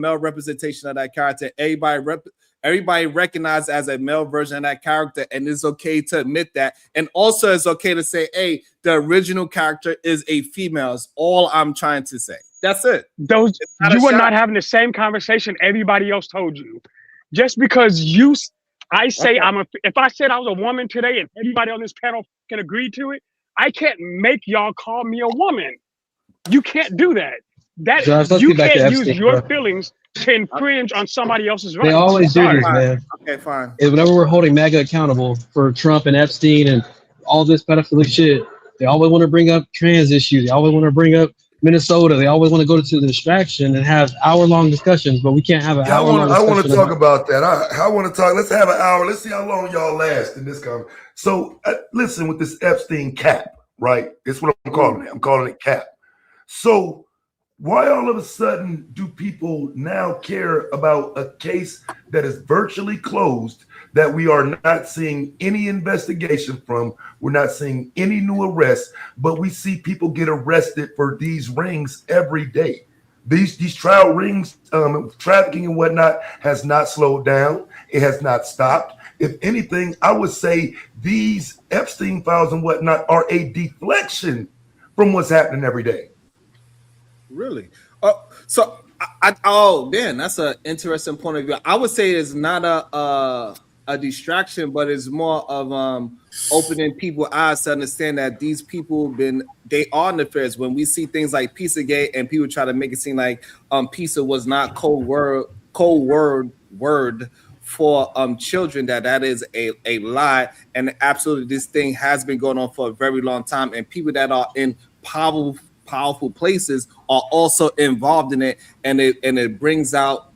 male representation of that character. Everybody recognized as a male version of that character, and it's okay to admit that. And also, it's okay to say, "Hey, the original character is a female." Is all I'm trying to say. That's it. You are not having the same conversation everybody else told you. Just because I say okay. If I said I was a woman today, and everybody on this panel can agree to it, I can't make y'all call me a woman. You can't do that. You can't use your feelings to infringe on somebody else's rights. They always do this, man. Okay, fine. And whenever we're holding MAGA accountable for Trump and Epstein and all this pedophilic shit, they always want to bring up trans issues. They always want to bring up Minnesota. They always want to go to the distraction and have hour-long discussions, but we can't have an hour-long discussion. I want to talk about that. I want to talk. Let's have an hour. Let's see how long y'all last in this conversation. So listen, with this Epstein cap, right? It's what I'm calling it. I'm calling it cap. So why all of a sudden do people now care about a case that is virtually closed, that we are not seeing any investigation from? We're not seeing any new arrests, but we see people get arrested for these rings every day. These trial rings, trafficking and whatnot, has not slowed down. It has not stopped. If anything, I would say these Epstein files and whatnot are a deflection from what's happening every day. Really? So man, that's an interesting point of view. I would say it's not a distraction, but it's more of opening people's eyes to understand that these people they are nefarious. When we see things like Pizzagate and people try to make it seem like pizza was not code word for children, that is a lie, and absolutely this thing has been going on for a very long time, and people that are in powerful places are also involved in it, and it brings out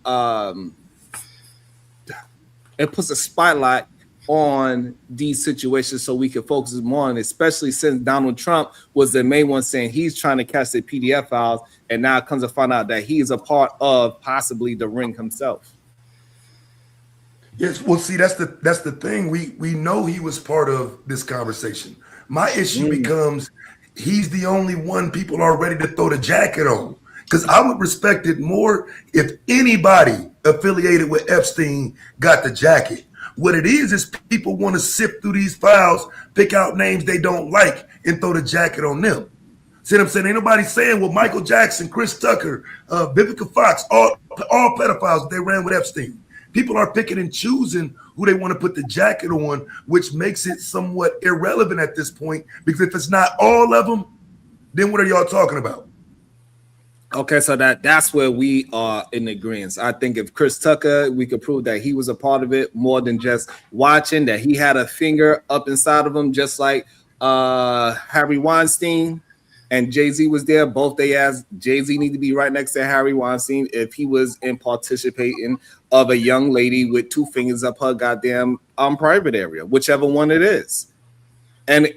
it puts a spotlight on these situations so we can focus more on it, especially since Donald Trump was the main one saying he's trying to catch the PDF files, and now it comes to find out that he's a part of possibly the ring himself. Yes, well, see, that's the thing. We know he was part of this conversation. My issue becomes he's the only one people are ready to throw the jacket on. Because I would respect it more if anybody affiliated with Epstein got the jacket. What it is people want to sift through these files, pick out names they don't like, and throw the jacket on them. See what I'm saying? Ain't nobody saying, well, Michael Jackson, Chris Tucker, Vivica Fox, all pedophiles, they ran with Epstein. People are picking and choosing who they want to put the jacket on, which makes it somewhat irrelevant at this point, because if it's not all of them, then what are y'all talking about? Okay, so that's where we are in agreement. I think if Chris Tucker, we could prove that he was a part of it more than just watching, that he had a finger up inside of him, just like Harry Weinstein and Jay-Z was there. Both they asked Jay-Z need to be right next to Harry Weinstein if he was in participating of a young lady with two fingers up her goddamn private area, whichever one it is. And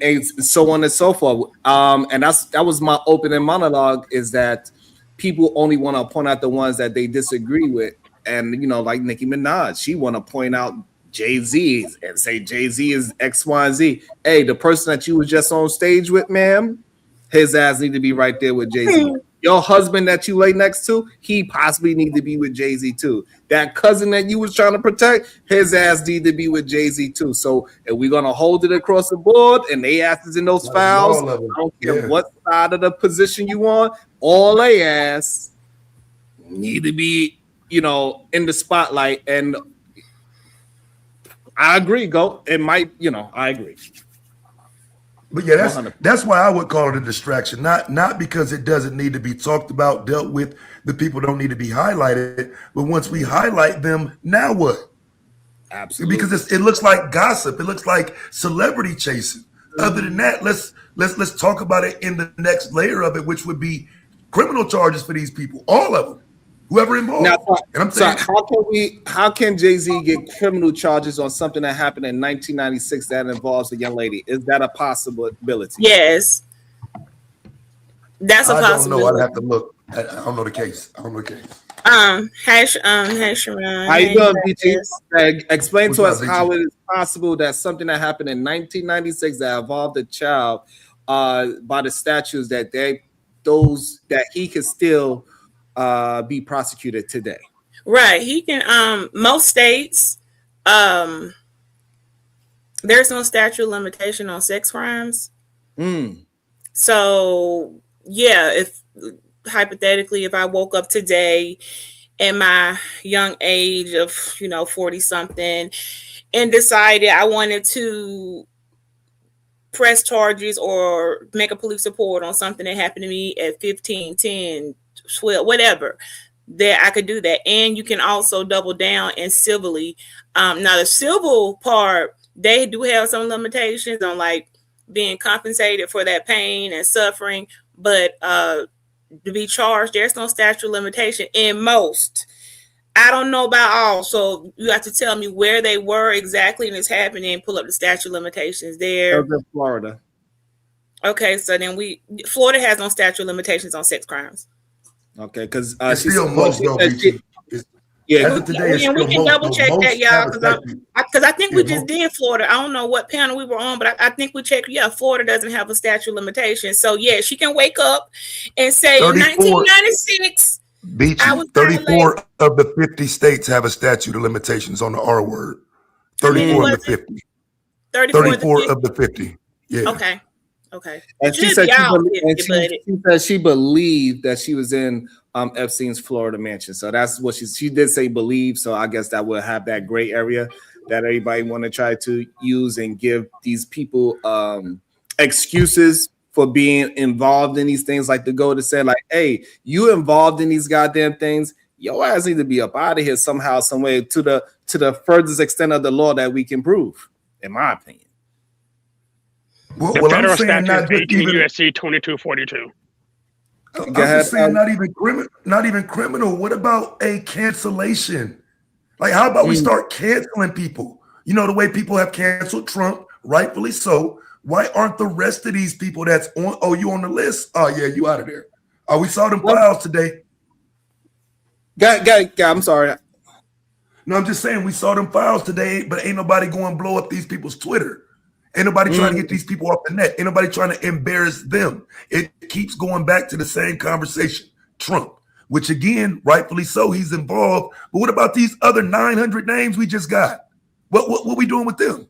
so on and so forth. And that was my opening monologue, is that people only want to point out the ones that they disagree with. And, like Nicki Minaj, she want to point out Jay-Z and say Jay-Z is X, Y, and Z. Hey, the person that you was just on stage with, ma'am, his ass need to be right there with Jay-Z. Your husband that you lay next to, he possibly need to be with Jay-Z too. That cousin that you was trying to protect, his ass need to be with Jay-Z too. So if we're gonna hold it across the board and they asses in those files, I don't care what side of the position you on, all they ass need to be, in the spotlight. And I agree, it might, I agree. But yeah, that's why I would call it a distraction. Not because it doesn't need to be talked about, dealt with. The people don't need to be highlighted. But once we highlight them, now what? Absolutely. Because it looks like gossip. It looks like celebrity chasing. Other than that, let's talk about it in the next layer of it, which would be criminal charges for these people, all of them, whoever involved. Now, and I'm saying, how can Jay-Z get criminal charges on something that happened in 1996 that involves a young lady? Is that a possibility? Yes, that's a possibility. I don't know. I'd have to look. I don't know the case. Hey, Sharon. How you doing, BT? Explain to us how it is possible that something that happened in 1996 that involved a child, by the statutes that he could still be prosecuted today. Right. He can. Most states, um, there's no statute of limitation on sex crimes. Mm. So yeah, if hypothetically, if I woke up today in my young age of 40 something and decided I wanted to press charges or make a police report on something that happened to me at 15, 10, 12, whatever, that I could do that. And you can also double down and civilly. Now the civil part, they do have some limitations on like being compensated for that pain and suffering, but to be charged, there's no statute of limitation in most. I don't know about all, so you have to tell me where they were exactly and it's happening. Pull up the statute of limitations there. Of Florida. Okay, so then Florida has no statute of limitations on sex crimes. Okay, because it's she still said, most though. Yeah, As of today, it's and we still can most, double check most that, y'all, have a statute. because I think we Yeah, just most. did Florida. I don't know what panel we were on, but I think we checked. Yeah, Florida doesn't have a statute of limitations. So yeah, she can wake up and say in 34 1996, Beachy, I was 34 of the 50 states have a statute of limitations on the R word. 34 of the 50. 34 of the 50. Yeah. Okay. Okay. and she said she believed that she was in Epstein's Florida mansion. So that's what she did say believe. So I guess that will have that gray area that everybody want to try to use and give these people excuses for being involved in these things, like the go to say, like, hey, you involved in these goddamn things, your ass need to be up out of here somehow, some way, to the furthest extent of the law that we can prove, in my opinion. The federal statute is 18 USC 2242. I'm just saying, not even criminal. What about a cancellation? Like, how about we start canceling people? You know, the way people have canceled Trump, rightfully so. Why aren't the rest of these people that's on? Oh, you on the list? Oh, yeah, you out of there. Oh, we saw them files today. I'm sorry. No, I'm just saying we saw them files today, but ain't nobody going to blow up these people's Twitter. Ain't nobody trying to get these people off the net. Ain't nobody trying to embarrass them. It keeps going back to the same conversation. Trump, which again, rightfully so, he's involved. But what about these other 900 names we just got? What we doing with them?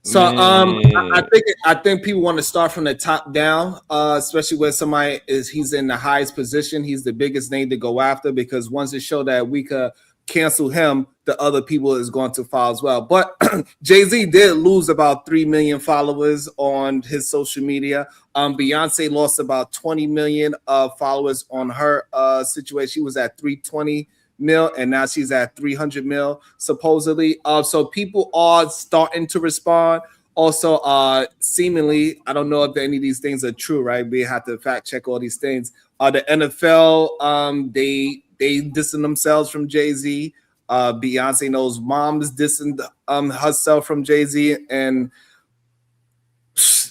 So I think people want to start from the top down, especially when somebody he's in the highest position. He's the biggest name to go after, because once it showed that we could cancel him, the other people is going to follow as well. But Jay-Z did lose about 3 million followers on his social media. Beyonce lost about 20 million followers on her situation. She was at 320 mil and now she's at 300 mil supposedly. So people are starting to respond. Also, seemingly, I don't know if any of these things are true, right? We have to fact check all these things. The NFL, they dissing themselves from Jay-Z. Beyonce knows mom's dissing herself from Jay-Z, and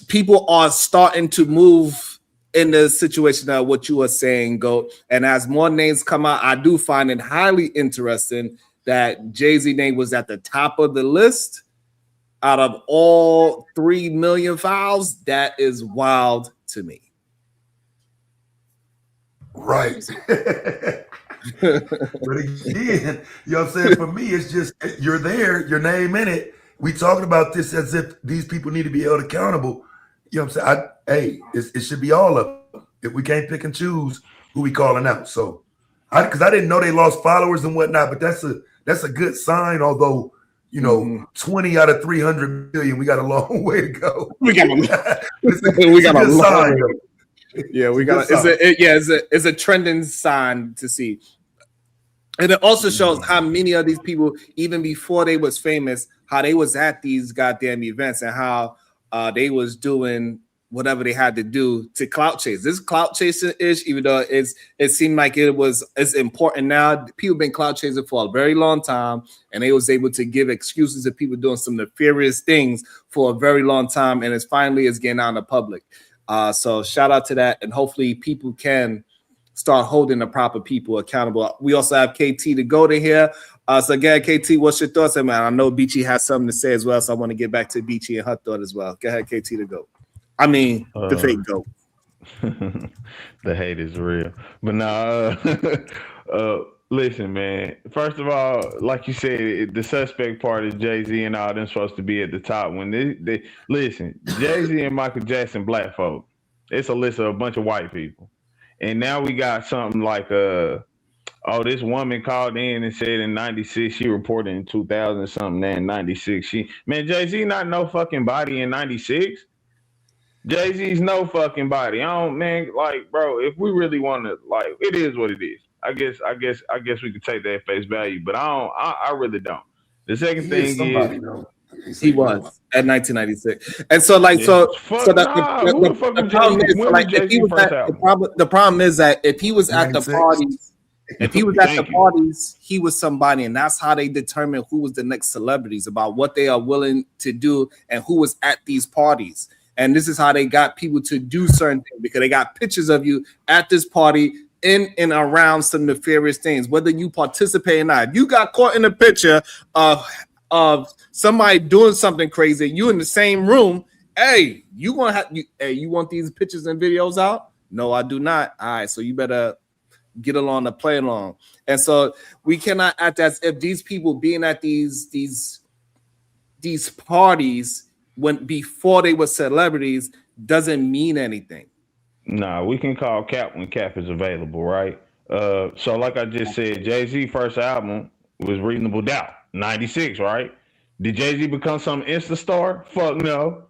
people are starting to move in the situation of what you are saying, Goat. And as more names come out, I do find it highly interesting that Jay-Z name was at the top of the list out of all 3 million files. That is wild to me. Right. But again, you know what I'm saying? For me, it's just you're there, your name in it. We talking about this as if these people need to be held accountable. You know what I'm saying? It should be all of them. If we can't pick and choose who we calling out. So, because I didn't know they lost followers and whatnot, but that's a good sign. Although, 20 out of 300 million, we got a long way to go. We got a long sign. Yeah, it's a trending sign to see. And it also shows how many of these people, even before they was famous, how they was at these goddamn events and how they was doing whatever they had to do to clout chase. This clout chasing ish, even though it seemed like it's important now. People been clout chasing for a very long time, and they was able to give excuses to people doing some nefarious things for a very long time, and it's getting out in the public. So shout out to that, and hopefully people can start holding the proper people accountable. We also have KT to go to here. So again, KT, what's your thoughts, man? I know Beachy has something to say as well, so I want to get back to Beachy and her thought as well. Go ahead, KT to go. I mean, the fake goat. The hate is real, but nah. Listen, man. First of all, like you said, the suspect part is Jay-Z and all them supposed to be at the top. When they listen, Jay-Z and Michael Jackson, black folk. It's a list of a bunch of white people, and now we got something like oh, this woman called in and said in '96 she reported in 2000 something. Then '96 Jay-Z not no fucking body in '96. Jay-Z's no fucking body. I don't, man, like, bro, if we really want to, like, it is what it is. I guess we could take that face value, but I really don't. The second He is thing is, somebody, though. He was at 1996, and so like so fuck so that nah. Who the fuck the was problem Jay-Z? is so, When was like if he Jay-Z was first at album? the problem is that if he was at the 96. parties, if he was at the Thank you. parties, he was somebody, and that's how they determine who was the next celebrities about what they are willing to do and who was at these parties. And this is how they got people to do certain things because they got pictures of you at this party in and around some nefarious things, whether you participate or not. If you got caught in a picture of somebody doing something crazy, you in the same room, hey, you gonna have you want these pictures and videos out? No, I do not. All right, so you better get along to play along. And so we cannot act as if these people being at these parties when before they were celebrities doesn't mean anything. Nah, we can call Cap when Cap is available, right? So like I just said, Jay-Z first album was Reasonable Doubt, '96, right? Did Jay-Z become some Insta star? Fuck no.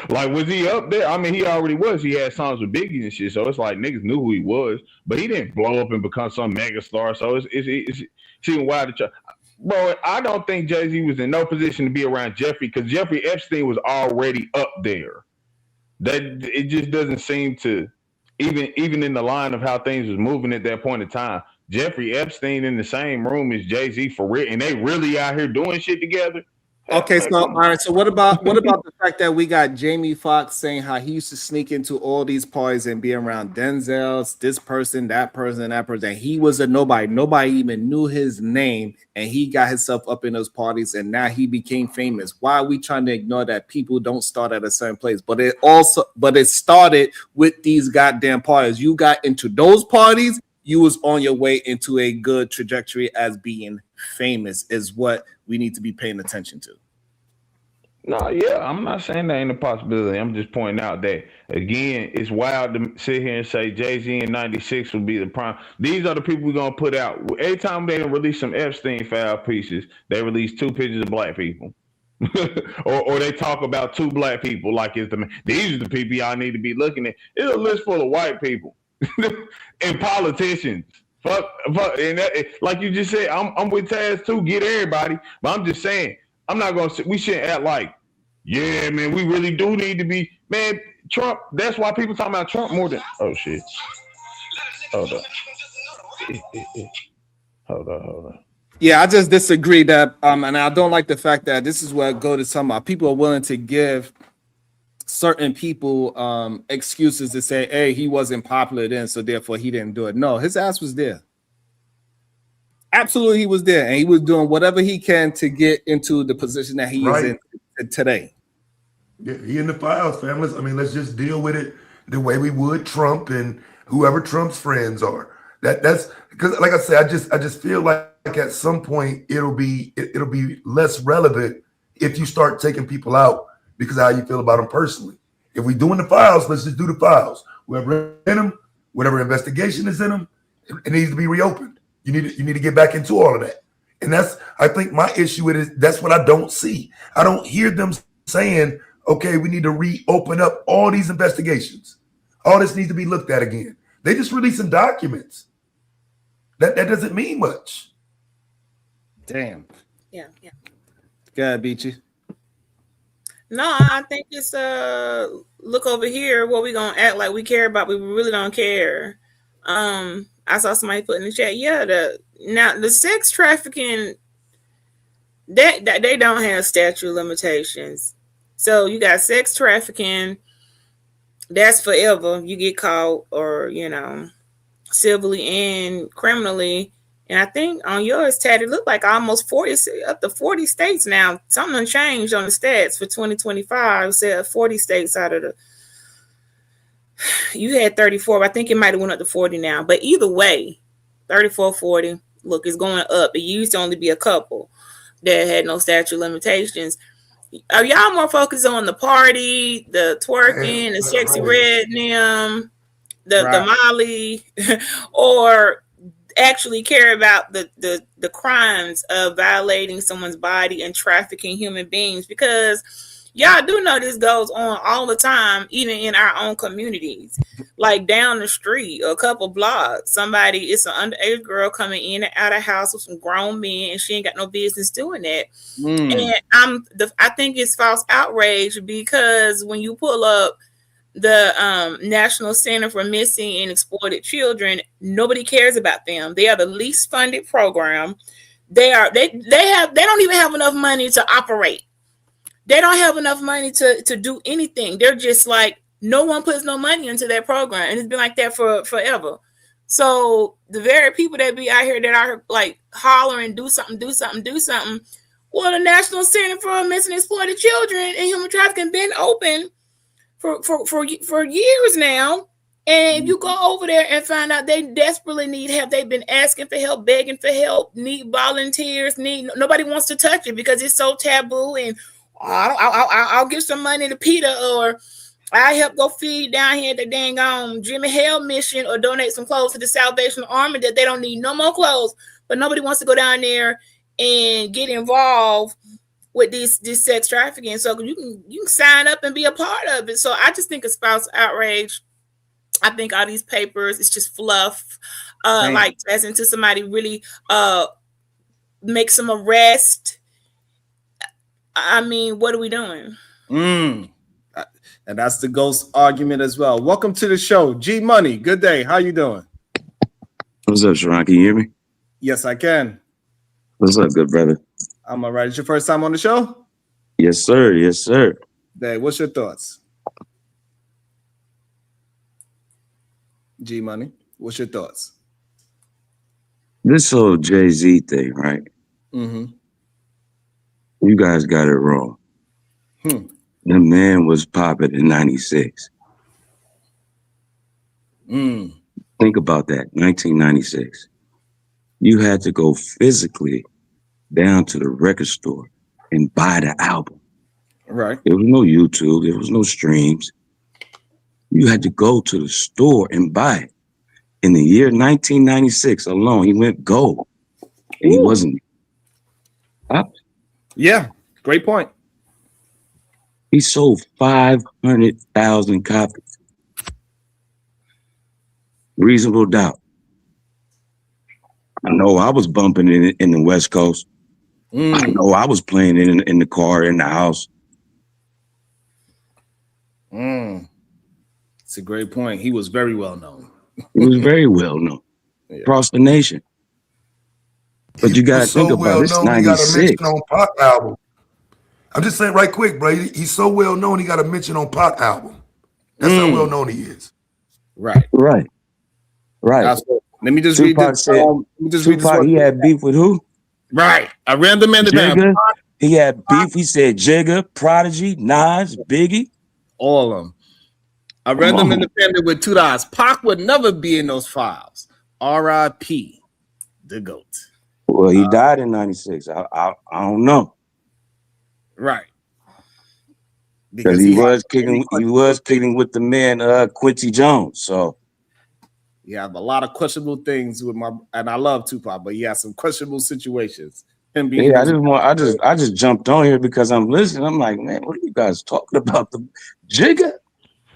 Like, was he up there? I mean, he already was. He had songs with Biggie and shit, so it's like niggas knew who he was, but he didn't blow up and become some mega star. So it's even wild to try. Bro, I don't think Jay-Z was in no position to be around Jeffrey because Jeffrey Epstein was already up there. That it just doesn't seem to even in the line of how things was moving at that point in time. Jeffrey Epstein in the same room as Jay-Z for real, and they really out here doing shit together. Okay, so all right. So what about the fact that we got Jamie Foxx saying how he used to sneak into all these parties and be around Denzel's, this person, that person, that person. And he was a nobody. Nobody even knew his name, and he got himself up in those parties, and now he became famous. Why are we trying to ignore that people don't start at a certain place? But it started with these goddamn parties. You got into those parties, you was on your way into a good trajectory as being famous. Is what we need to be paying attention to. No, yeah, I'm not saying that ain't a possibility. I'm just pointing out that again, it's wild to sit here and say Jay-Z in '96 would be the prime. These are the people we're gonna put out. Every time they release some Epstein file pieces, they release 2 pictures of black people. or they talk about 2 black people like these are the people y'all need to be looking at. It's a list full of white people and politicians. Fuck, and like you just said, I'm with Taz too. Get everybody, but I'm just saying. I'm not gonna. We shouldn't act like, yeah, man. We really do need to be, man. Trump. That's why people talking about Trump more than. Oh shit. Hold up. Hold on. Yeah, I just disagree that, and I don't like the fact that this is where I go to some people are willing to give certain people excuses to say, hey, he wasn't popular then, so therefore he didn't do it. No, his ass was there. Absolutely, he was there, and he was doing whatever he can to get into the position that he is in today. Yeah, he in the files, families. I mean, let's just deal with it the way we would Trump and whoever Trump's friends are. That's because, like I said, I just feel like at some point it'll be less relevant if you start taking people out because of how you feel about them personally. If we doing the files, let's just do the files. Whoever in them, whatever investigation is in them, it needs to be reopened. You need to get back into all of that. And that's, I think my issue with it, that's what I don't see. I don't hear them saying, okay, we need to reopen up all these investigations. All this needs to be looked at again. They just releasing documents. That doesn't mean much. Damn. Yeah. Go ahead, Beachy. No, I think it's look over here. What we gonna act like we care about? We really don't care. I saw somebody put in the chat. Yeah, the sex trafficking that they don't have statute of limitations. So you got sex trafficking, that's forever. You get caught or civilly and criminally. And I think on yours, Tad, it looked like almost 40 up to 40 states now. Something changed on the stats for 2025. It said 40 states out of the. You had 34, but I think it might have went up to 40 now. But either way, 34, 40. Look, it's going up. It used to only be a couple that had no statute limitations. Are y'all more focused on the party, the twerking, the sexy red the Molly, or actually care about the crimes of violating someone's body and trafficking human beings? Because y'all do know this goes on all the time, even in our own communities. Like down the street, a couple blocks, it's an underage girl coming in and out of house with some grown men, and she ain't got no business doing that. And I think it's false outrage, because when you pull up the National Center for Missing and Exploited Children, nobody cares about them. They are the least funded program. They don't even have enough money to operate. They don't have enough money to do anything. They're just like, no one puts no money into that program, and it's been like that for forever. So the very people that be out here that are like hollering, do something. Well, the National Center for Missing and Exploited Children and Human Trafficking been open for years now. And you go over there and find out they desperately need help. They've been asking for help, begging for help, need volunteers, nobody wants to touch it because it's so taboo. And I'll give some money to Peter, or I help go feed down here at the dang Jimmy Hale mission, or donate some clothes to the Salvation Army that they don't need no more clothes. But nobody wants to go down there and get involved with this sex trafficking. So you can sign up and be a part of it. So I just think it's false outrage. I think all these papers, it's just fluff. Like as into somebody really make some arrest. I mean, what are we doing? And that's the ghost argument as well. Welcome to the show, G Money. Good day. How you doing? What's up, Sharon? Can you hear me? Yes, I can. What's up, good brother? I'm all right. It's your first time on the show? Yes, sir. Yes, sir. Dave, what's your thoughts? G Money, what's your thoughts? This whole Jay-Z thing, right? Mm-hmm. You guys got it wrong. The man was popping in 96. Think about that, 1996. You had to go physically down to the record store and buy the album. Right. There was no YouTube. There was no streams. You had to go to the store and buy it. In the year 1996 alone, he went gold. And he wasn't up. Yeah, great point. He sold 500,000 copies. Reasonable Doubt. I know I was bumping it in the West Coast. I know I was playing it in the car, in the house. It's a great point. He was very well known. He was very well known across the nation. But you got to think about this, 96. He got a mention on Pac album. I'm just saying right quick, bro. He's so well known, he got a mention on Pac album. That's how well known he is. Right. Right. Let me just Tupac read this. Said, Tupac, he had beef with who? Right. A random man. Jigga. He had beef. He said Jigga, Prodigy, Nas, Biggie. All of them. A random independent with $2. Pac would never be in those files. R.I.P. the GOAT. Well, he died in 96. I don't know. Right. Because he was kicking with the man Quincy Jones. So you have a lot of questionable things with and I love Tupac, but he has some questionable situations. Him being I just jumped on here because I'm listening. I'm like, man, what are you guys talking about? The Jigga?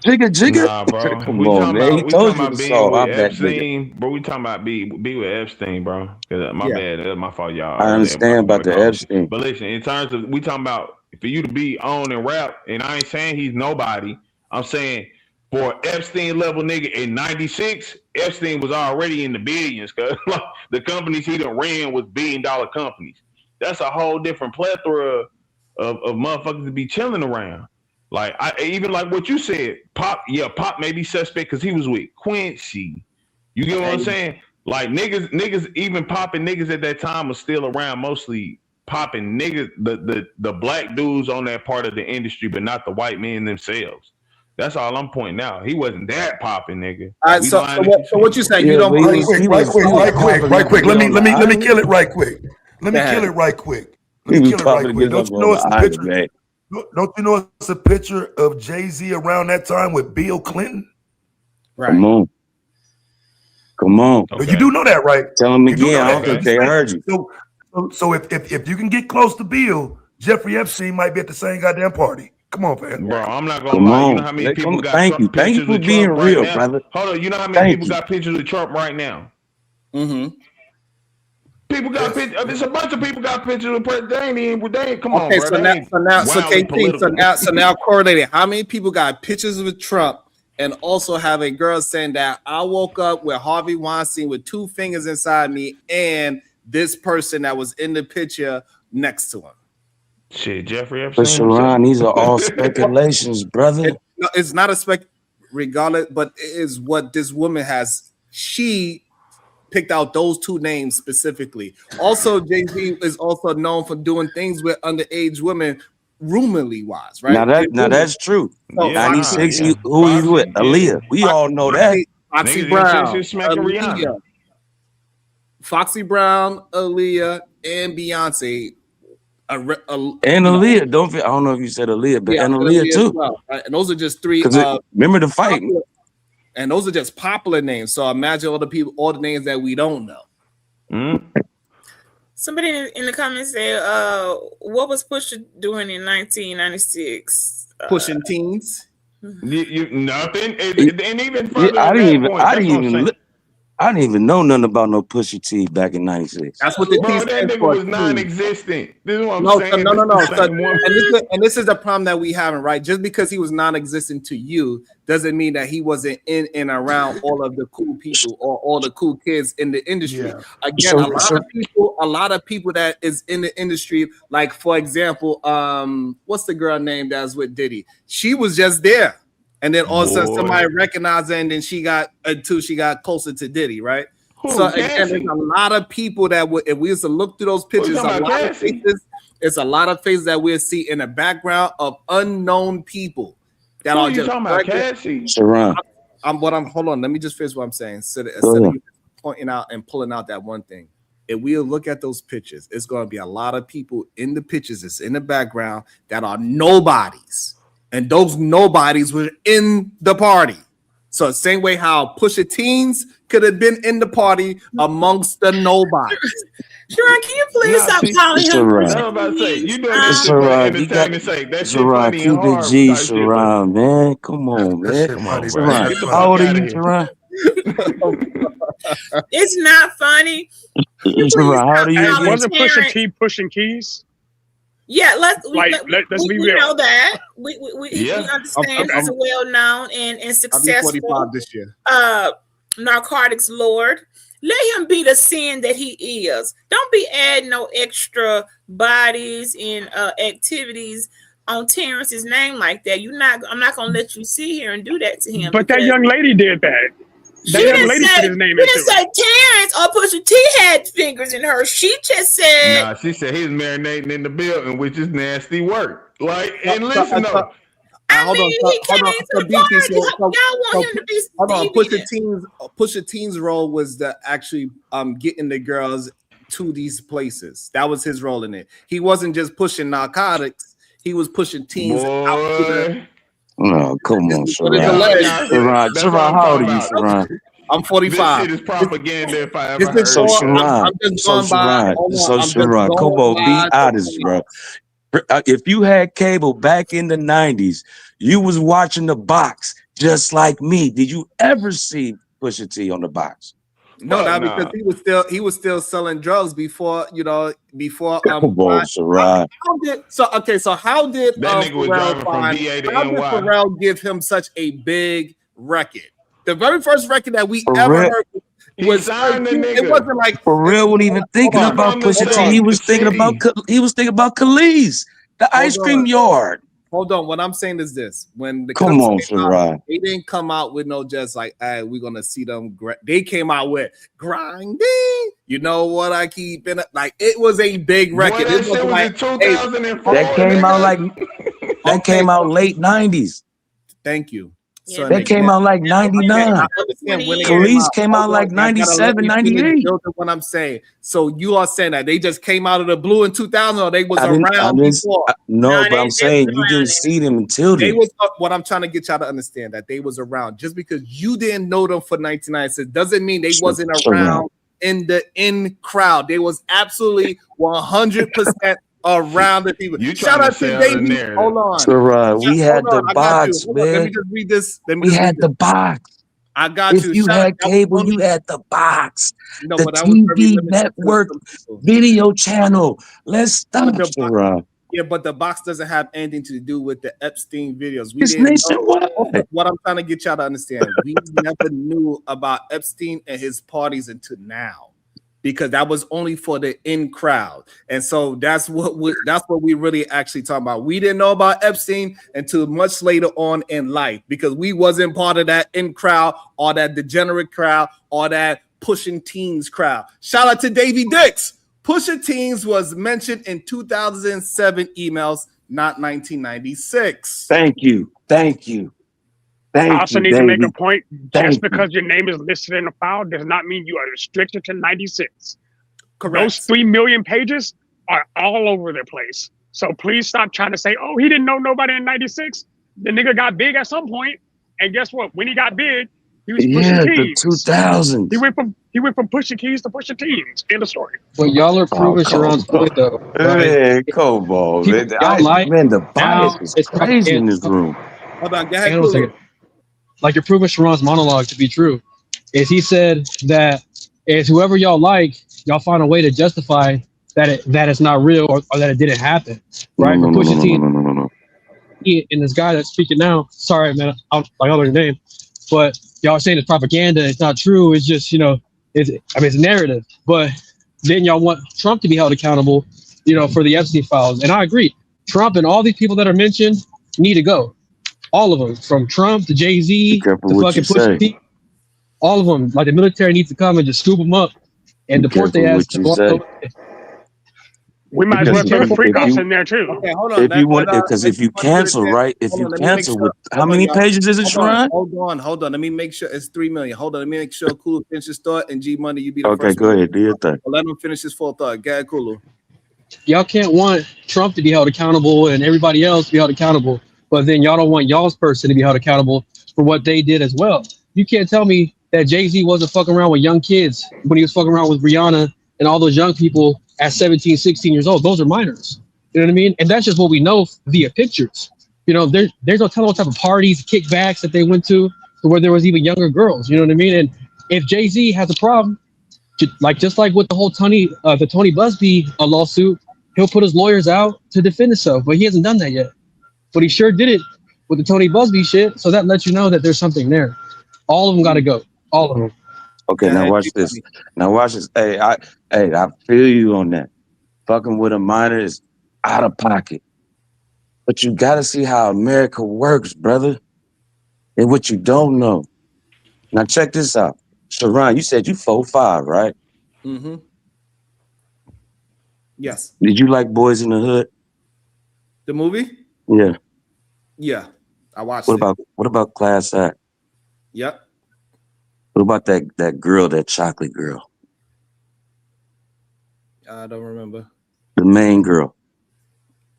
Nah, bro. Come on, man. He told you to solve. I bet Epstein, bro. We talking about be with Epstein, bro. My bad. That's my fault, y'all. I understand about the Epstein. But listen, in terms of we talking about for you to be on and rap, and I ain't saying he's nobody. I'm saying for Epstein level nigga in 96, Epstein was already in the billions, cause the companies he done ran was $1 billion companies. That's a whole different plethora of motherfuckers to be chilling around. Like even like what you said, Pop may be suspect because he was with Quincy. You get what I'm saying? Like niggas even popping niggas at that time was still around, mostly popping niggas, the black dudes on that part of the industry, but not the white men themselves. That's all I'm pointing out. He wasn't that popping, nigga. All right, so what you saying? Yeah, You don't but believe? Right quick. Let me kill it right quick. Let me kill it right quick. He was popping against Don't you know it's a picture? Don't you know it's a picture of Jay-Z around that time with Bill Clinton? Right. Come on. Okay. You do know that, right? Tell him You do again. know I don't that. think they heard you. So if you can get close to Bill, Jeffrey Epstein might be at the same goddamn party. Come on, man. Bro, I'm not gonna lie. You know how many people got Thank you pictures for of being Trump real, right now? brother. Hold on. You know how many people got pictures of Trump right now? Mm-hmm. People got pictures. There's a bunch of people got pictures of President. They ain't. Come on, Okay, bro. so now correlated. How many people got pictures with Trump and also have a girl saying that I woke up with Harvey Weinstein with 2 fingers inside me and this person that was in the picture next to him? Shit, Jeffrey But Epstein. Sharon, these are all speculations, brother. It's not a regardless, but it is what this woman has. She picked out those 2 names specifically. Also, Jay-Z is also known for doing things with underage women, rumorly wise, right? Now that's true. So 96, who he's with? Aaliyah. We all know that. Foxy Brown, Aaliyah, Foxy Brown, Aaliyah, and Beyonce. And Aaliyah, don't forget, I don't know if you said Aaliyah, but and Aaliyah too. Well, right? And those are just 3. Remember the fight. And those are just popular names. So imagine all the names that we don't know. Mm-hmm. Somebody in the comments said, what was Pusha doing in 1996? Pushing teens. Nothing. And even further, I didn't even know nothing about no Pusha T back in 96. That's what the bro, that nigga was non-existent. This is what I'm saying. No. And this is the problem that we having, right? Just because he was non-existent to you doesn't mean that he wasn't in and around all of the cool people or all the cool kids in the industry. Yeah. Again, a lot of people that is in the industry, like for example, what's the girl name that's with Diddy? She was just there. And then all of a sudden somebody recognized her, and then she got closer to Diddy, right? So again, there's a lot of people that would, if we was to look through those pictures, it's a lot of faces that we'll see in the background of unknown people that are just talking about Cassie. Hold on, let me just finish what I'm saying. Instead of pointing out and pulling out that one thing. If we look at those pictures, it's going to be a lot of people in the pictures that's in the background that are nobodies. And those nobodies were in the party. So the same way how Pusha Teens could have been in the party amongst the nobodies. Sharon, can you please stop calling him? I'm about to say, you know this shit for entertainment's sake. That shit funny and hard. Keep it G, Sharon, man. Come on, man. Come on, Sharon. How old are you, Sharon? It's not funny. Sharon, how old are you? Wasn't Pusha T pushing keys? Yeah, let's be real. We know that. We understand he's a well-known and successful 45 this year. Narcotics lord. Let him be the sin that he is. Don't be adding no extra bodies and activities on Terrence's name like that. I'm not gonna let you sit here and do that to him. But that young lady did that. That young lady put his name into it. She didn't say Terrence or Pusha T had fingers in her. She just said. Nah, she said he's marinating in the building, which is nasty work. Like, and listen though. Hold on. Pusha T's role was to actually getting the girls to these places. That was his role in it. He wasn't just pushing narcotics. He was pushing teens out to the. No, come on, Sharon. Sharon, how old are you, Sharon? I'm 45. This shit is propaganda if I ever heard. So Sharon, come on, be honest, bro. If you had cable back in the 90s, you was watching the box just like me. Did you ever see Pusha T on the box? No, because he was still selling drugs before. Come on, Sharon. So how did that nigga was driving from VA to NY? How did Pharrell give him such a big record? The very first record that we ever heard was signed the nigga. It wasn't like Pharrell wasn't even thinking about Pusha T. He was thinking about Khalees, the ice cream yard. Hold on. What I'm saying is this: when the come on, Sharon, they didn't come out with no just like, "Hey, we're gonna see them." They came out with grinding. You know what? I keep in like it was a big record. Boy, that was like 2004. That came out like that came out late 90s. Thank you. Yeah, That came out like 99. I understand when it Police came out Hold like on, y'all gotta let 97, me finish 98. building what I'm saying. So you are saying that they just came out of the blue in 2000, or they was around before? No, No, but I'm they saying was you around didn't it. see them until They then. was what I'm trying to get y'all to understand, that they was around. Just because you didn't know them for 1996 doesn't mean they wasn't around in the in crowd. They was absolutely 100% around the people. You Shout trying to out to sell the Davey. narrative. Hold on. Sherrod, we had Hold on. the I got you. box, Hold on. Let me man. just read this. We had the box. I got If you. you Shout had out. That was cable, only, you had the box. no, The but that was very TV limited to network some people. video channel. Let's stop, The box, Sherrod. yeah, but the box doesn't have anything to do with the Epstein videos. We It's didn't know. nationwide. What I'm trying to get y'all to understand, we never knew about Epstein and his parties until now, because that was only for the in crowd. And so that's what we really actually talking about. We didn't know about Epstein until much later on in life, because we wasn't part of that in crowd or that degenerate crowd or that pushing teens crowd. Shout out to Davey Dix. Pusha Teens was mentioned in 2007 emails, not 1996. Thank you. I also need to make a Davey. point. Thank Just because your name is listed in the file does not mean you are restricted to 96. Correct. Those 3 million pages are all over the place. So please stop trying to say, oh, he didn't know nobody in 96. The nigga got big at some point, and guess what? When he got big, he was pushing The teens. 2000s. He went from pushing keys to pushing teens. End of story. But y'all are proving Sharon's point though, right? Hey, come on, People man. y'all like Man, the now, bias is it's crazy in propaganda. this room. Hold on, go ahead. Hang on a second. Like you're proving Sharon's monologue to be true. Is he said that is whoever y'all like, y'all find a way to justify that it's not real or that it didn't happen, right? No. For Pusha T and this guy that's speaking now. Sorry, man, I don't know your name, but y'all are saying it's propaganda. It's not true. It's just it's a narrative. But then y'all want Trump to be held accountable, for the Epstein Files, and I agree. Trump and all these people that are mentioned need to go. All of them, from Trump to Jay-Z to fucking Pusha T, all of them. Like the military needs to come and just scoop them up and deport their ass. We might as well throw the freak offs in there too. Okay, hold on. If you cancel, right? If you cancel with how many pages is it, Sharon? Hold on. Let me make sure it's 3 million. Hold on. Let me make sure Kulu finishes thought, and G Money, you be the first. Okay, go ahead. Do your thing. Let him finish his full thought. Go ahead, Kulu. Y'all can't want Trump to be held accountable and everybody else to be held accountable, but then y'all don't want y'all's person to be held accountable for what they did as well. You can't tell me that Jay-Z wasn't fucking around with young kids when he was fucking around with Rihanna and all those young people at 17, 16 years old. Those are minors. You know what I mean? And that's just what we know via pictures. There's no telling what type of parties, kickbacks that they went to where there was even younger girls. You know what I mean? And if Jay-Z has a problem, just like with the whole Tony Busby lawsuit, he'll put his lawyers out to defend himself, but he hasn't done that yet. But he sure did it with the Tony Busby shit, so that lets you know that there's something there. All of them got to go. All of them. Okay, now watch this. Hey, I feel you on that. Fucking with a minor is out of pocket. But you got to see how America works, brother. And what you don't know. Now check this out. Sharon, you said you 4'5", right? Mm-hmm. Yes. Did you like Boys in the Hood? The movie? Yeah. Yeah. I watched it. What about Class Act? Yep. What about that girl, that chocolate girl? I don't remember. The main girl.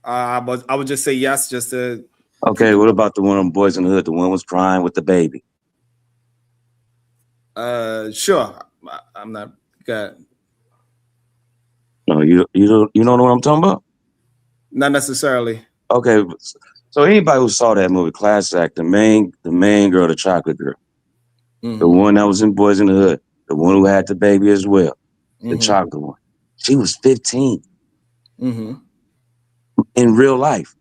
I would just say yes, just to. Okay, what about the one on Boys in the Hood? The one was crying with the baby. Sure. I'm not good. No, you don't know what I'm talking about? Not necessarily. Okay, so anybody who saw that movie, Class Act, the main girl, the chocolate girl, the one that was in Boys in the Hood, the one who had the baby as well, the chocolate one, she was 15 in real life.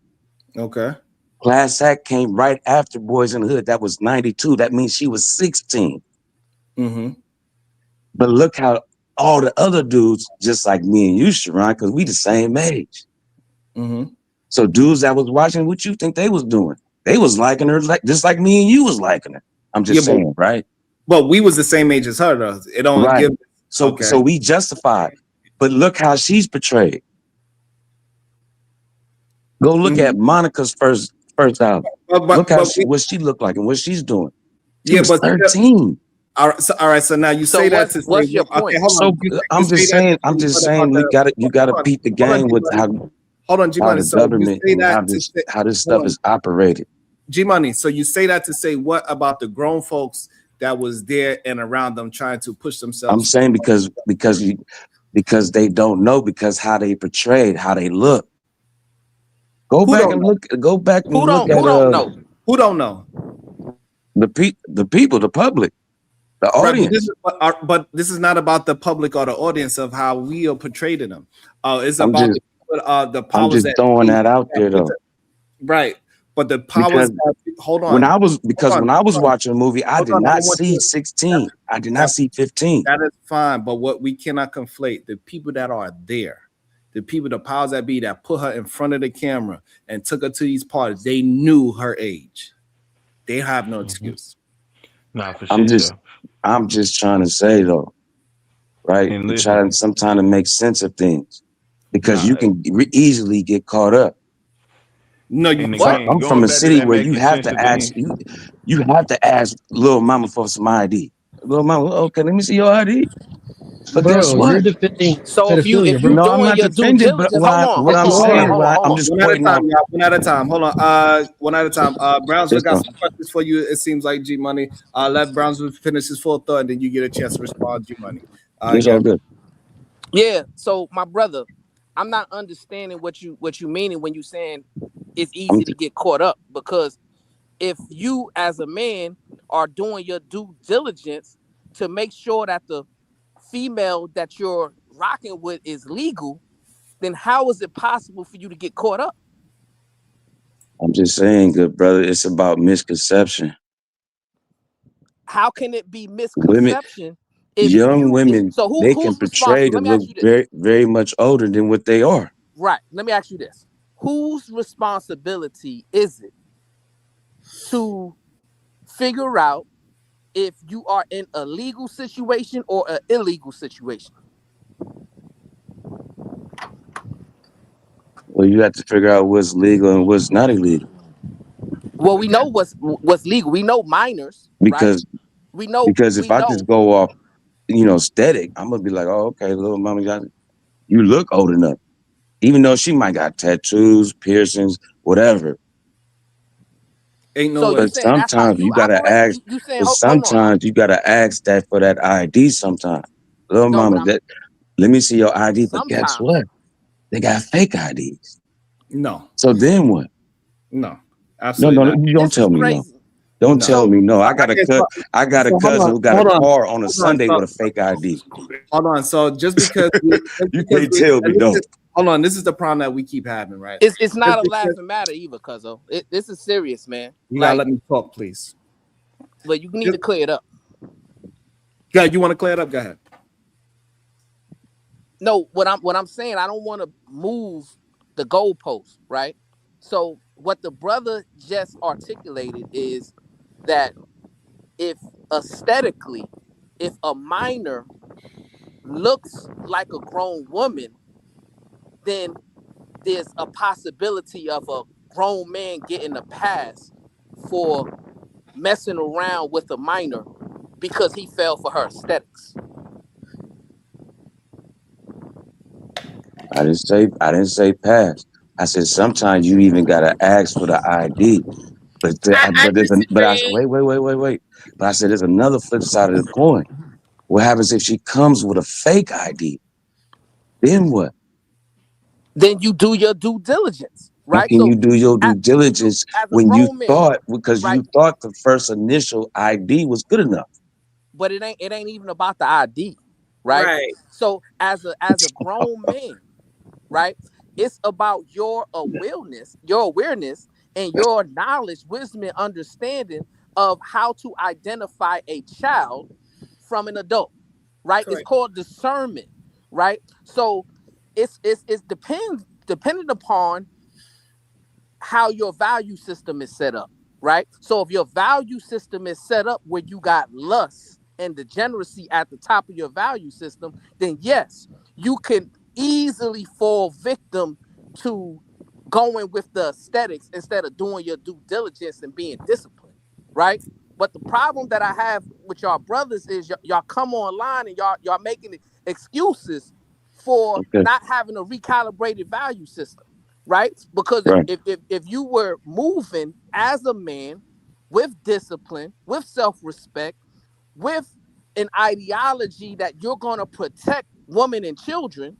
Okay. Class Act came right after Boys in the Hood. That was 92. That means she was 16. But look how all the other dudes, just like me and you, Sharon, because we the same age. So dudes that was watching, what you think they was doing? They was liking her just like me and you was liking her. I'm just saying, right? But we was the same age as her, though. It don't give. So we justified. But look how she's portrayed. Go look at Monica's first first album. But Look how what she looked like and what she's doing. She yeah, was but 13. all right. So now you So say that to what's say, your okay, point? hold So on. You I'm say just that saying, to say what about you gotta hold peep the on, game with G-Money. Hold on, how G-Money. the So you government say and that to say, how this hold stuff on, is operated. G-Money. So you say that to say what about the grown folks that was there and around them trying to push themselves? I'm saying because they don't know, because how they portrayed, how they look. Go Who back don't and know? look. Go back and Who look don't at know? Who don't know? the people, the public, the Right, audience. but this is not about the public or the audience of how we are portrayed in them. It's I'm about just the I'm powers just that throwing be that out there that put though, right. But the powers because that hold when on, when I was watching a movie, I hold did on. I not don't want see you. 16. I did not That, see 15. that is fine, but what we cannot conflate the people that are there, the people, the powers that be that put her in front of the camera and took her to these parties. They knew her age. They have no excuse. Nah, for I'm shit, just yeah. I'm just trying to say though, right? And And try listen, to sometimes to make sense of things, because nah, you can easily get caught up. No, you and What? can't. again, I'm from going a back to city that where you making have sense to of ask things. you have to ask little mama for some ID. Little mama, okay, let me see your ID. But guess Bro, you're what? defending So pedophilia, if you bro. No, I'm doing not your due defended, but diligence, hold on, what hold I'm on, hold on, saying, hold on, right? hold I'm on. just One at a pointing time, out y'all. One at a time. Hold on. One at a time. Brownsville this got though. some questions for you. It seems like G Money. Let Brownsville finish his full thought, and then you get a chance to respond. G Money. It's all good. Yeah. So my brother, I'm not understanding what you meaning when you saying it's I'm easy to get caught up, because if you as a man are doing your due diligence to make sure that the female that you're rocking with is legal, then how is it possible for you to get caught up? I'm just saying, good brother, it's about misconception. How can it be Women, misconception if young you if women, so they can who's portray responsible? to Let me look ask you this. very, very much older than what they are. Right. Let me ask you this. Whose responsibility is it to figure out if you are in a legal situation or an illegal situation? Well, you have to figure out what's legal and what's not illegal. Well, we know what's legal. We know minors, right? Because We know because if I just go off, static, I'm gonna be like, oh, okay, little mama, you look old enough. Even though she might got tattoos, piercings, whatever. Ain't no So you way. But saying that's how sometimes you you gotta operate? ask. You saying But hold on. sometimes you gotta ask that for that ID. Sometimes, little No, but mama, that let me see your ID. But guess sometimes what? They got fake IDs. No, So then what? no, No, absolutely no, not. you don't this is tell me no. crazy. Don't No. tell So me no. I got a Okay, cut. I got a so cousin who got a hold on, car on a hold on. Sunday with a fake ID. Hold on. So just because You can't tell me no. hold on, this is the problem that we keep having, right? it's not Just a because laughing matter either, cuzzo. This is serious, man. you gotta Like, let me talk, please. but you need Just, to clear it up. yeah, you want to clear it up? Go ahead. No, what I'm saying, I don't want to move the goalpost, right? So what the brother just articulated is that if aesthetically, if a minor looks like a grown woman, then there's a possibility of a grown man getting a pass for messing around with a minor because he fell for her aesthetics. I didn't say pass. I said sometimes you even gotta ask for the ID. But I but I said disagree. wait. But I said there's another flip side of the coin. What happens if she comes with a fake ID? Then what? Then you do your due diligence, How right? can you So do your due diligence as a when you grown man, thought, because right? you thought the first initial ID was good enough? But it ain't even about the ID, right? Right. So as a grown man, right? It's about your awareness, and your knowledge, wisdom, and understanding of how to identify a child from an adult, right? It's Correct. called discernment, right? So it's dependent upon how your value system is set up, right? So if your value system is set up where you got lust and degeneracy at the top of your value system, then yes, you can easily fall victim to going with the aesthetics instead of doing your due diligence and being disciplined, right? But the problem that I have with y'all brothers is y'all come online and y'all making excuses for not having a recalibrated value system, right? Because if you were moving as a man with discipline, with self-respect, with an ideology that you're going to protect women and children,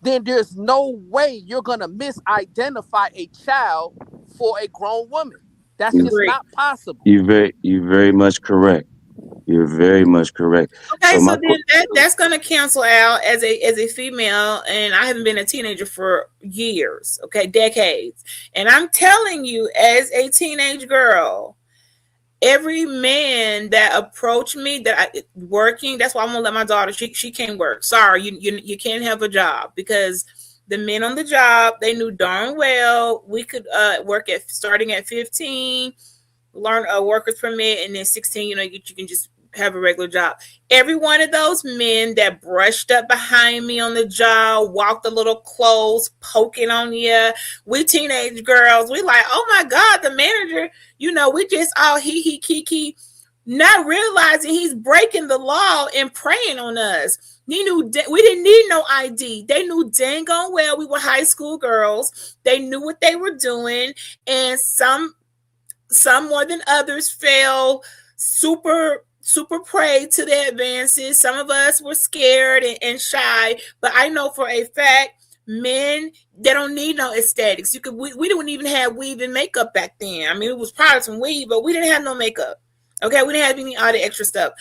then there's no way you're going to misidentify a child for a grown woman. That's just not possible. You're very much correct. You're very much correct. Okay, so then that's gonna cancel out as a female, and I haven't been a teenager for years, okay, decades. And I'm telling you, as a teenage girl, every man that approached me working, that's why I'm gonna let my daughter, she can't work. Sorry, you can't have a job, because the men on the job, they knew darn well we could work starting at 15, learn a worker's permit, and then 16, you can just have a regular job. Every one of those men that brushed up behind me on the job, walked a little close, poking on you. We teenage girls, we like, oh my God, the manager, we just all he kiki, not realizing he's breaking the law and preying on us. He knew we didn't need no ID. They knew dang on well we were high school girls. They knew what they were doing, and some more than others fell super prey to the advances. Some of us were scared and shy, but I know for a fact, men, they don't need no aesthetics. We didn't even have weave and makeup back then. I mean, it was probably some weave, but we didn't have no makeup. Okay, we didn't have any all the extra stuff.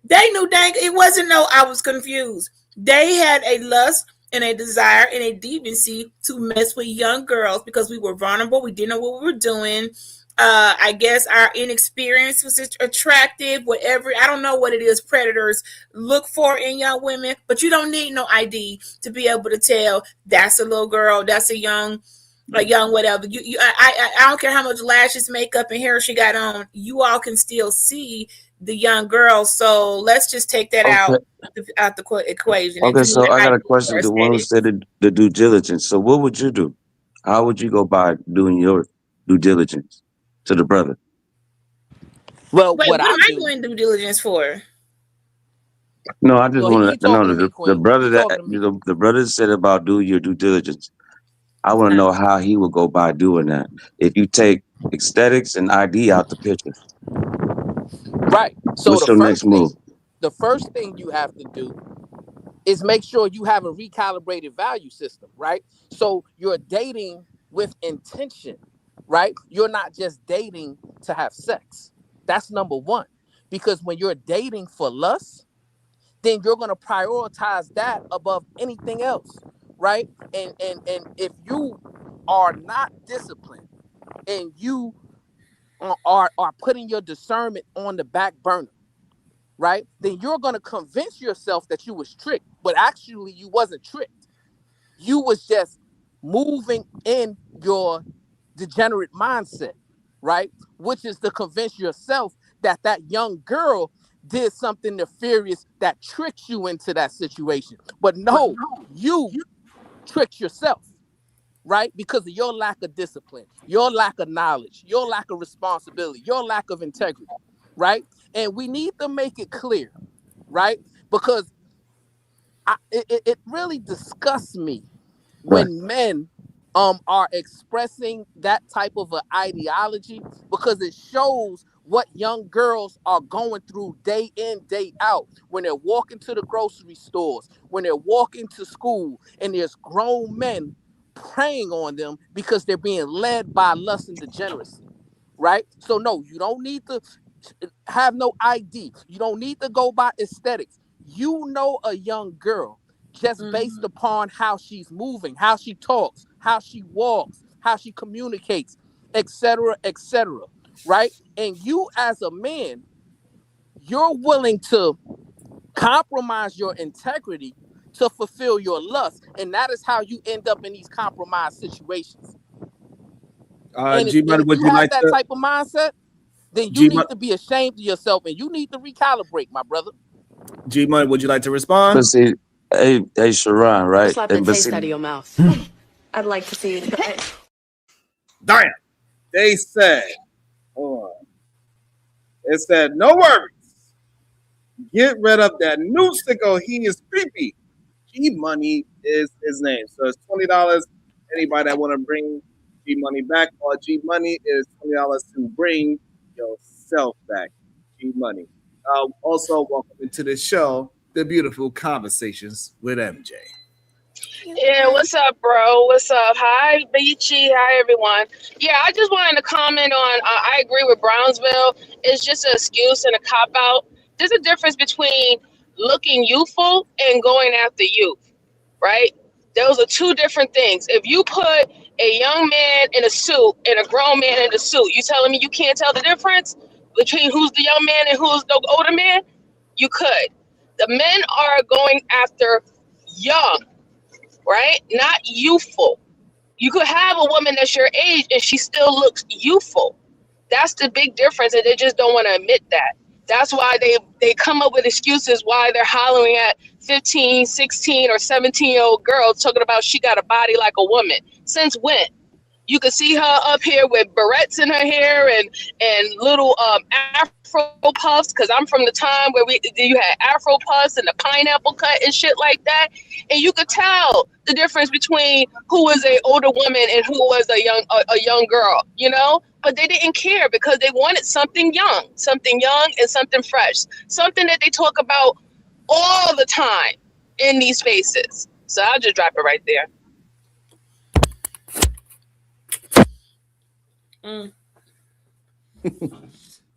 They knew dang it wasn't no I was confused. They had a lust and a desire and a deviancy to mess with young girls because we were vulnerable. We didn't know what we were doing. I guess our inexperience was attractive, whatever. I don't know what it is predators look for in young women, but you don't need no ID to be able to tell that's a little girl, that's a young whatever. I don't care how much lashes, makeup, and hair she got on. You all can still see the young girl. So let's just take that out the equation. Okay, so I got a question. The one who said the due diligence. So what would you do? How would you go by doing your due diligence to the brother? Well, what am I doing due diligence for? No, I just want to know the brother the brother said about do your due diligence. I want to know how he would go by doing that. If you take aesthetics and ID out the picture, right? So what's your next move? The first thing you have to do is make sure you have a recalibrated value system, right? So you're dating with intention, right? You're not just dating to have sex. That's number one. Because when you're dating for lust, then you're going to prioritize that above anything else, right? And if you are not disciplined and you are putting your discernment on the back burner, right? Then you're going to convince yourself that you was tricked, but actually you wasn't tricked. You was just moving in your degenerate mindset, right? Which is to convince yourself that that young girl did something nefarious that tricks you into that situation. But no, you tricked yourself, right? Because of your lack of discipline, your lack of knowledge, your lack of responsibility, your lack of integrity, right? And we need to make it clear, right? Because it really disgusts me when men are expressing that type of an ideology, because it shows what young girls are going through day in, day out, when they're walking to the grocery stores, when they're walking to school, and there's grown men preying on them because they're being led by lust and degeneracy, right? So no, you don't need to have no ID. You don't need to go by aesthetics. You know a young girl just based upon how she's moving, how she talks, how she walks, how she communicates, etc., right? And you as a man, you're willing to compromise your integrity to fulfill your lust, and that is how you end up in these compromised situations. And if you have that type of mindset, then you need to be ashamed of yourself, and you need to recalibrate, my brother. G-Money, would you like to respond? But see, hey, Sharon, right? Slap the taste out of your mouth. I'd like to see it. Damn. They said, hold on. It said, no worries. Get rid of that new sicko. He is creepy. G Money is his name. So it's $20. Anybody that want to bring G Money back, or G Money is $20 to bring yourself back. G Money. Also, welcome into the show, The Beautiful Conversations with MJ. Yeah, what's up, bro? What's up? Hi, Beachy. Hi, everyone. Yeah, I just wanted to comment on. I agree with Brownsville. It's just an excuse and a cop out. There's a difference between looking youthful and going after youth, right? Those are two different things. If you put a young man in a suit and a grown man in a suit, you telling me you can't tell the difference between who's the young man and who's the older man? You could. The men are going after young, right? Not youthful. You could have a woman that's your age and she still looks youthful. That's the big difference, and they just don't want to admit that. That's why they come up with excuses why they're hollering at 15, 16, or 17-year-old girls talking about she got a body like a woman. Since when? You could see her up here with barrettes in her hair and little afro puffs, because I'm from the time where you had afro puffs and the pineapple cut and shit like that, and you could tell the difference between who was an older woman and who was a young girl, you know. But they didn't care because they wanted something young and something fresh, something that they talk about all the time in these spaces. So I'll just drop it right there.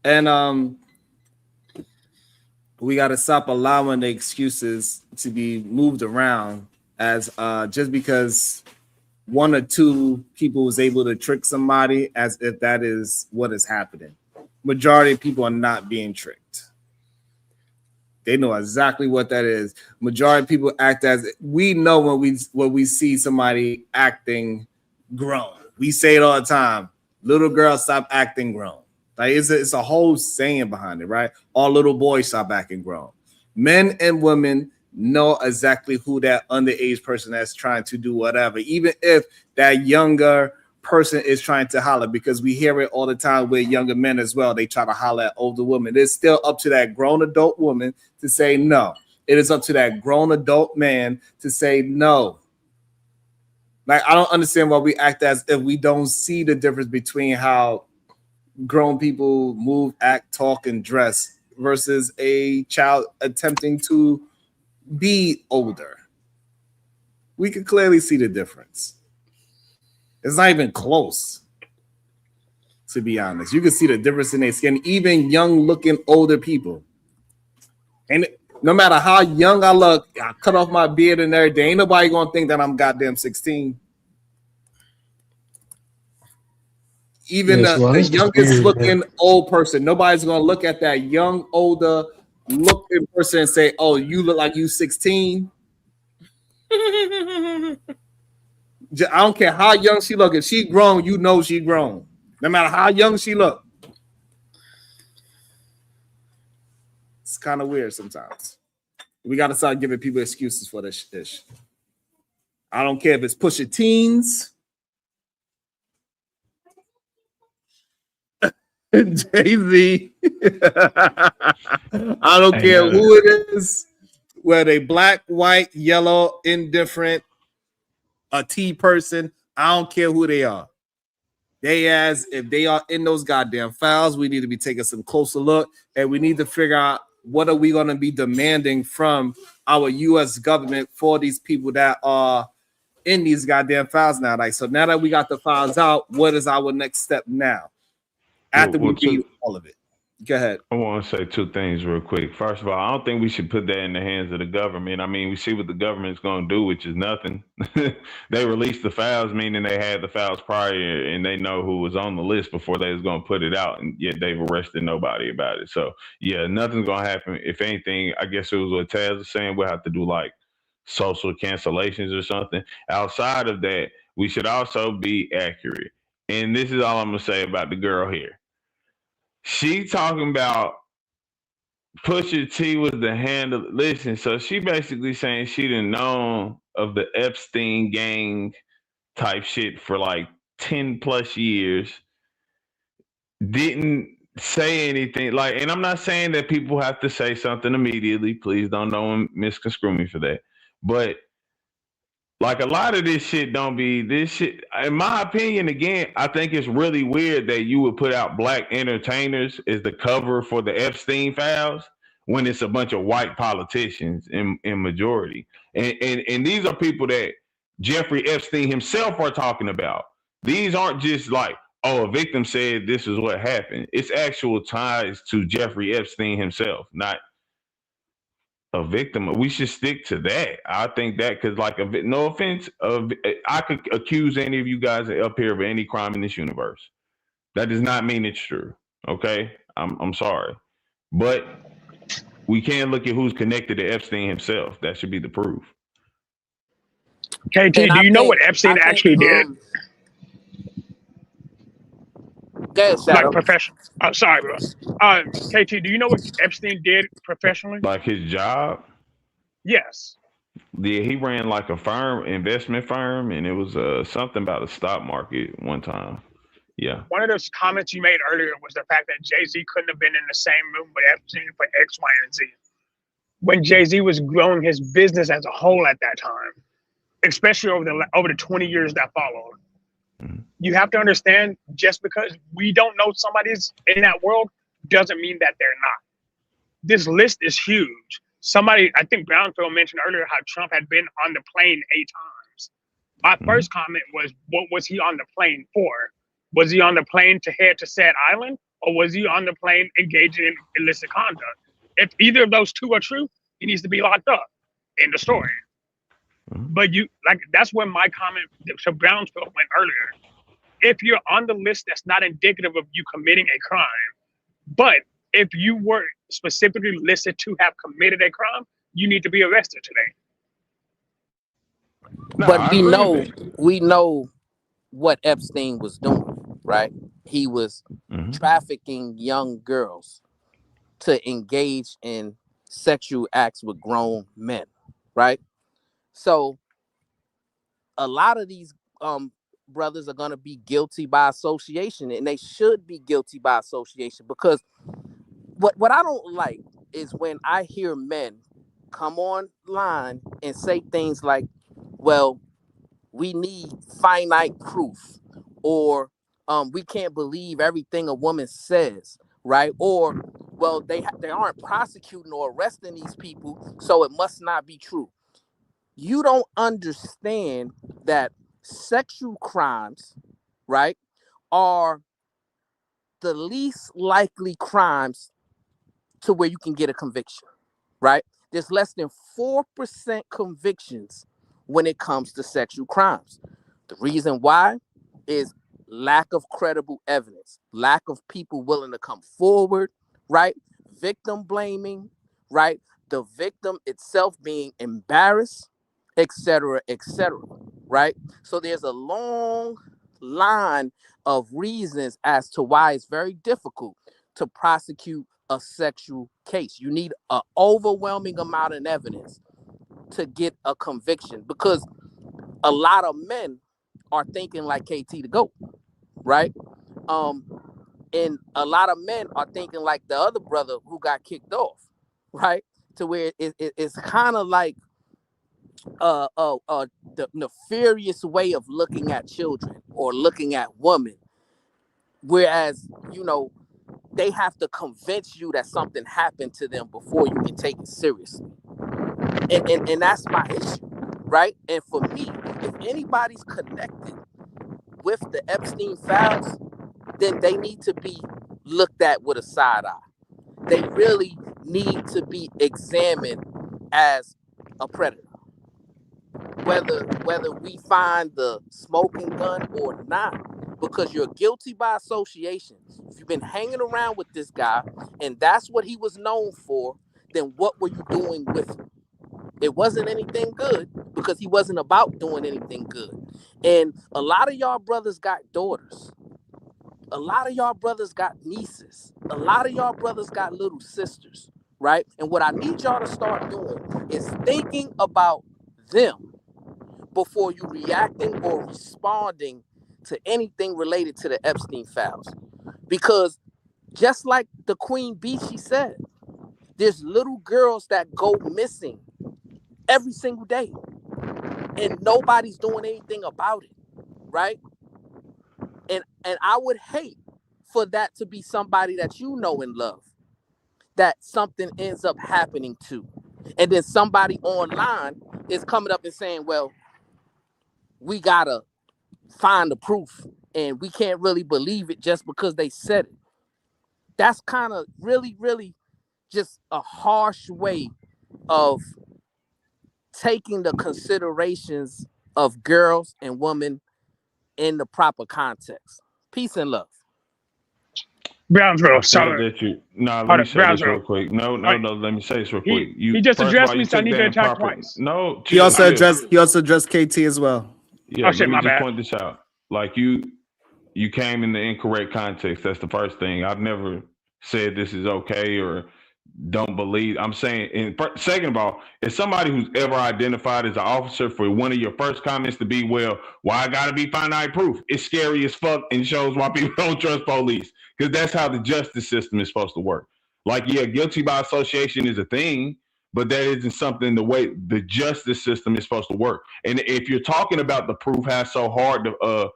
And we got to stop allowing the excuses to be moved around as just because one or two people was able to trick somebody as if that is what is happening. Majority of people are not being tricked. They know exactly what that is. Majority of people act as we know when we see somebody acting grown. We say it all the time. Little girls, stop acting grown. Like it's a whole saying behind it, right? All little boys stop acting grown. Men and women know exactly who that underage person that's trying to do whatever, even if that younger person is trying to holler, because we hear it all the time with younger men as well. They try to holler at older women. It's still up to that grown adult woman to say no. It is up to that grown adult man to say no. Like, I don't understand why we act as if we don't see the difference between how grown people move, act, talk, and dress versus a child attempting to be older. We can clearly see the difference. It's not even close, to be honest. You can see the difference in their skin, even young-looking older people. And no matter how young I look, I cut off my beard and everything, ain't nobody gonna think that I'm goddamn 16. Even the youngest looking old person, nobody's gonna look at that young, older looking person and say, "Oh, you look like you 16." I don't care how young she look. If she grown, you know she grown. No matter how young she look. It's kind of weird sometimes. We got to start giving people excuses for this shit. I don't care if it's Pusha Teens, Jay-Z. I don't care who it is, whether they black, white, yellow, indifferent, a T person. I don't care who they are. If they are in those goddamn files, we need to be taking some closer look, and we need to figure out what are we going to be demanding from our U.S. government for these people that are in these goddamn files now. Like, so now that we got the files out, what is our next step now? After we read all of it. Go ahead. I want to say two things real quick. First of all, I don't think we should put that in the hands of the government. I mean, we see what the government's going to do, which is nothing. They released the files, meaning they had the files prior, and they know who was on the list before they was going to put it out, and yet they've arrested nobody about it. So, yeah, nothing's going to happen. If anything, I guess it was what Taz was saying, we'll have to do, like, social cancellations or something. Outside of that, we should also be accurate. And this is all I'm going to say about the girl here. She talking about Pusha T was the handle. Listen, so she basically saying she didn't know of the Epstein gang type shit for like 10 plus years, didn't say anything. Like, and I'm not saying that people have to say something immediately. Please don't no one misconstrue me for that. But like a lot of this shit don't be this shit. In my opinion, again, I think it's really weird that you would put out black entertainers as the cover for the Epstein Files when it's a bunch of white politicians in majority. And these are people that Jeffrey Epstein himself are talking about. These aren't just like, oh, a victim said this is what happened. It's actual ties to Jeffrey Epstein himself, not a victim. We should stick to that. I think that because, like, no offense, I could accuse any of you guys up here of any crime in this universe. That does not mean it's true. Okay, I'm sorry, but we can't look at who's connected to Epstein himself. That should be the proof. KT, do you know what Epstein actually did? Like professional. Oh, sorry, bro. KT, do you know what Epstein did professionally? Like his job? Yes. Yeah, he ran like a firm, investment firm, and it was something about the stock market one time. Yeah. One of those comments you made earlier was the fact that Jay-Z couldn't have been in the same room with Epstein for X, Y, and Z. When Jay-Z was growing his business as a whole at that time, especially over the 20 years that followed. Mm-hmm. You have to understand, just because we don't know somebody's in that world doesn't mean that they're not. This list is huge. Somebody, I think Brownfield mentioned earlier how Trump had been on the plane 8 times. My first comment was, what was he on the plane for? Was he on the plane to head to said island, or was he on the plane engaging in illicit conduct? If either of those two are true, he needs to be locked up. End of story. But that's when my comment to Brownsville went earlier. If you're on the list, that's not indicative of you committing a crime. But if you were specifically listed to have committed a crime, you need to be arrested today. But we know what Epstein was doing, right? He was trafficking young girls to engage in sexual acts with grown men, right? So a lot of these brothers are going to be guilty by association, and they should be guilty by association, because what I don't like is when I hear men come online and say things like, well, we need finite proof, or we can't believe everything a woman says, right? Or, well, they aren't prosecuting or arresting these people, so it must not be true. You don't understand that sexual crimes, right, are the least likely crimes to where you can get a conviction, right? There's less than 4% convictions when it comes to sexual crimes. The reason why is lack of credible evidence, lack of people willing to come forward, right? Victim blaming, right? The victim itself being embarrassed, etc., right? So there's a long line of reasons as to why it's very difficult to prosecute a sexual case. You need an overwhelming amount of evidence to get a conviction, because a lot of men are thinking like KT to go, right? And a lot of men are thinking like the other brother who got kicked off, right? To where it's kind of like the nefarious way of looking at children or looking at women, whereas, you know, they have to convince you that something happened to them before you can take it seriously. And that's my issue, right? And for me, if anybody's connected with the Epstein Files, then they need to be looked at with a side eye. They really need to be examined as a predator. Whether we find the smoking gun or not, because you're guilty by association. If you've been hanging around with this guy and that's what he was known for, then what were you doing with him? It wasn't anything good, because he wasn't about doing anything good. And a lot of y'all brothers got daughters. A lot of y'all brothers got nieces. A lot of y'all brothers got little sisters, right? And what I need y'all to start doing is thinking about them before you reacting or responding to anything related to the Epstein Files. Because just like the Queen Beachy said, there's little girls that go missing every single day and nobody's doing anything about it, right? And I would hate for that to be somebody that you know and love, that something ends up happening to. And then somebody online is coming up and saying, well, we gotta find the proof and we can't really believe it just because they said it. That's kind of really, really just a harsh way of taking the considerations of girls and women in the proper context. Peace and love. Brownsville, Said sorry. that you. Nah, let Hold me up, say this Brownsville. real quick. No, let me say this real quick. He just first of addressed all, me, you so I took need that to in attack proper. twice. No, He chill, also chill. addressed KT as well. Yeah, Oh, shit, let me my just bad. point this out. Like you came in the incorrect context. That's the first thing. I've never said this is okay or don't believe. I'm saying, and second of all, if somebody who's ever identified as an officer, for one of your first comments to be, well, why I gotta be finite proof? It's scary as fuck and shows why people don't trust police, because that's how the justice system is supposed to work. Like, yeah, guilty by association is a thing, but that isn't something the way the justice system is supposed to work. And if you're talking about the proof how so hard to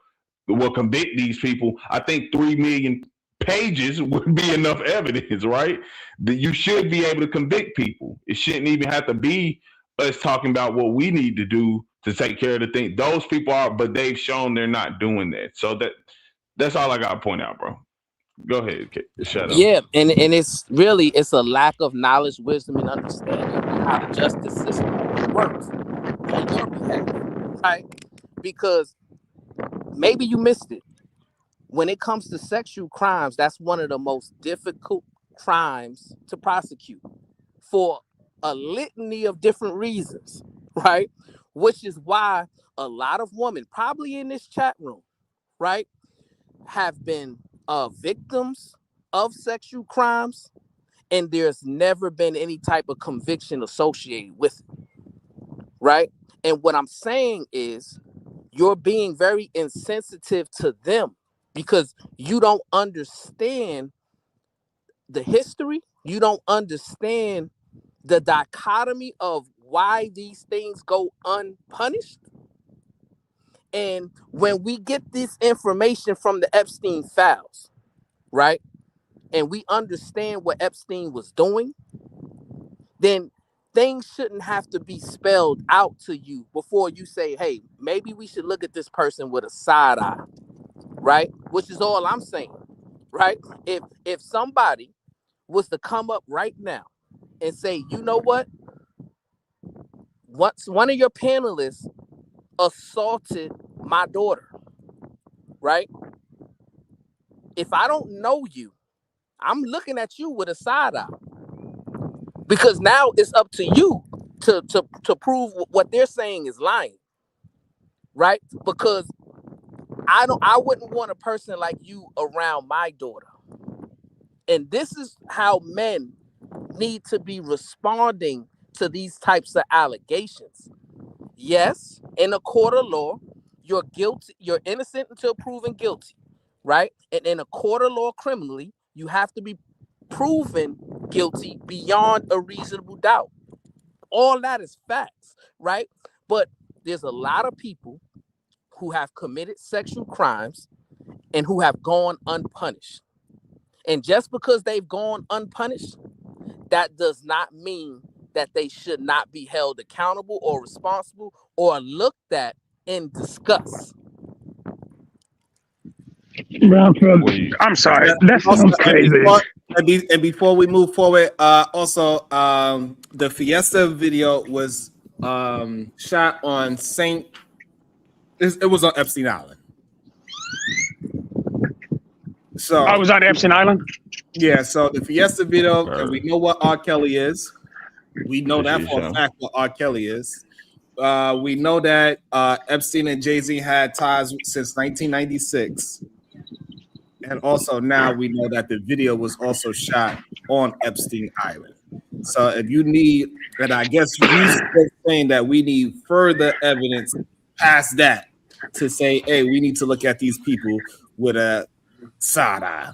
will convict these people, I think 3 million pages would be enough evidence, right? That you should be able to convict people. It shouldn't even have to be us talking about what we need to do to take care of the thing. Those people are, but they've shown they're not doing that. So that's all I got to point out, bro. Go ahead, shut up. Yeah, and it's a lack of knowledge, wisdom, and understanding of how the justice system works on your behalf, right? Because maybe you missed it. When it comes to sexual crimes, that's one of the most difficult crimes to prosecute for a litany of different reasons, right? Which is why a lot of women, probably in this chat room, right, have been victims of sexual crimes, and there's never been any type of conviction associated with it, right? And what I'm saying is you're being very insensitive to them because you don't understand the history. You don't understand the dichotomy of why these things go unpunished. And when we get this information from the Epstein Files, right, and we understand what Epstein was doing, then things shouldn't have to be spelled out to you before you say, hey, maybe we should look at this person with a side eye, right? Which is all I'm saying, right? If somebody was to come up right now and say, you know what? Once one of your panelists assaulted my daughter, right? If I don't know you, I'm looking at you with a side eye. Because now it's up to you to prove what they're saying is lying, right? Because I wouldn't want a person like you around my daughter. And this is how men need to be responding to these types of allegations. Yes, in a court of law, you're guilty, you're innocent until proven guilty, right? And in a court of law criminally, you have to be proven guilty beyond a reasonable doubt. All that is facts, right? But there's a lot of people who have committed sexual crimes and who have gone unpunished. And just because they've gone unpunished, that does not mean that they should not be held accountable or responsible or looked at in disgust. I'm sorry. That sounds crazy. And before we move forward, also the Fiesta video was shot on it was on Epstein Island. So I was on Epstein Island. Yeah, so the Fiesta video, and we know what R. Kelly is. We know that for a fact what R. Kelly is. We know that Epstein and Jay-Z had ties since 1996. And also now we know that the video was also shot on Epstein Island. So if you need, and I guess you saying that we need further evidence past that to say, hey, we need to look at these people with a side eye.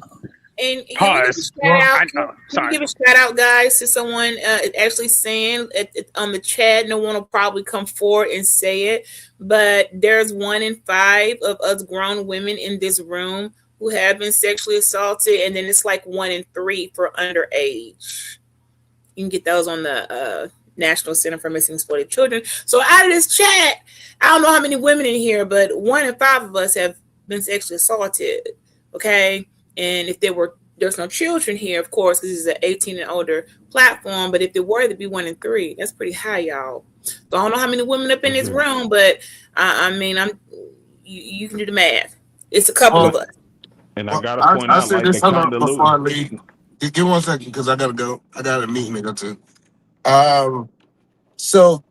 And Pause. can we give a shout out, guys, to someone actually saying on the chat? No one will probably come forward and say it, but there's 1 in 5 of us grown women in this room who have been sexually assaulted, and then it's like 1 in 3 for underage. You can get those on the National Center for Missing and Exploited Children. So out of this chat, I don't know how many women in here, but 1 in 5 of us have been sexually assaulted. Okay. And if there's no children here, of course, because this is an 18 and older platform. But if there were to be 1 in 3, that's pretty high, y'all. So I don't know how many women up in this room, but I mean, you can do the math. It's a couple of us. And I gotta point out, like, the kind of before I leave. Give 1 second, because I gotta go. I got a meeting to go to. So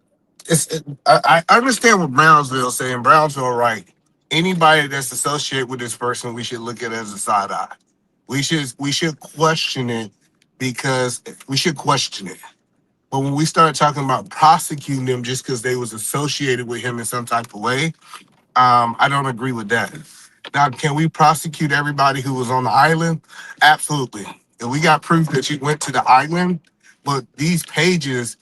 I understand what Brownsville is saying. Brownsville, right? Anybody that's associated with this person, we should look at it as a side eye. We should question it, because we should question it. But when we start talking about prosecuting them just because they was associated with him in some type of way, I don't agree with that. Now, can we prosecute everybody who was on the island? Absolutely. And we got proof that you went to the island, but these pages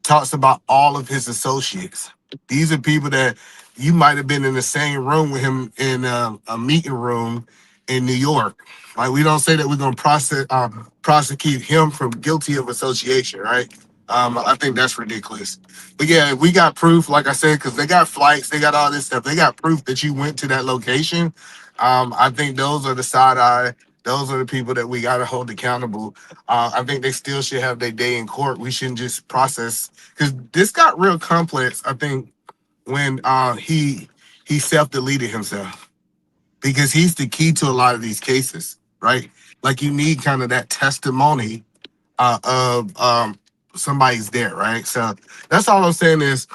talks about all of his associates. These are people that you might have been in the same room with him in a meeting room in New York. Like, we don't say that we're going to prosecute him from guilty of association, right? I think that's ridiculous. But yeah, we got proof, like I said, because they got flights, they got all this stuff. They got proof that you went to that location. I think those are the side eye. Those are the people that we got to hold accountable. I think they still should have their day in court. We shouldn't just process, because this got real complex, I think, when he self-deleted himself, because he's the key to a lot of these cases, right? Like, you need kind of that testimony of somebody's there, right? So that's all I'm saying is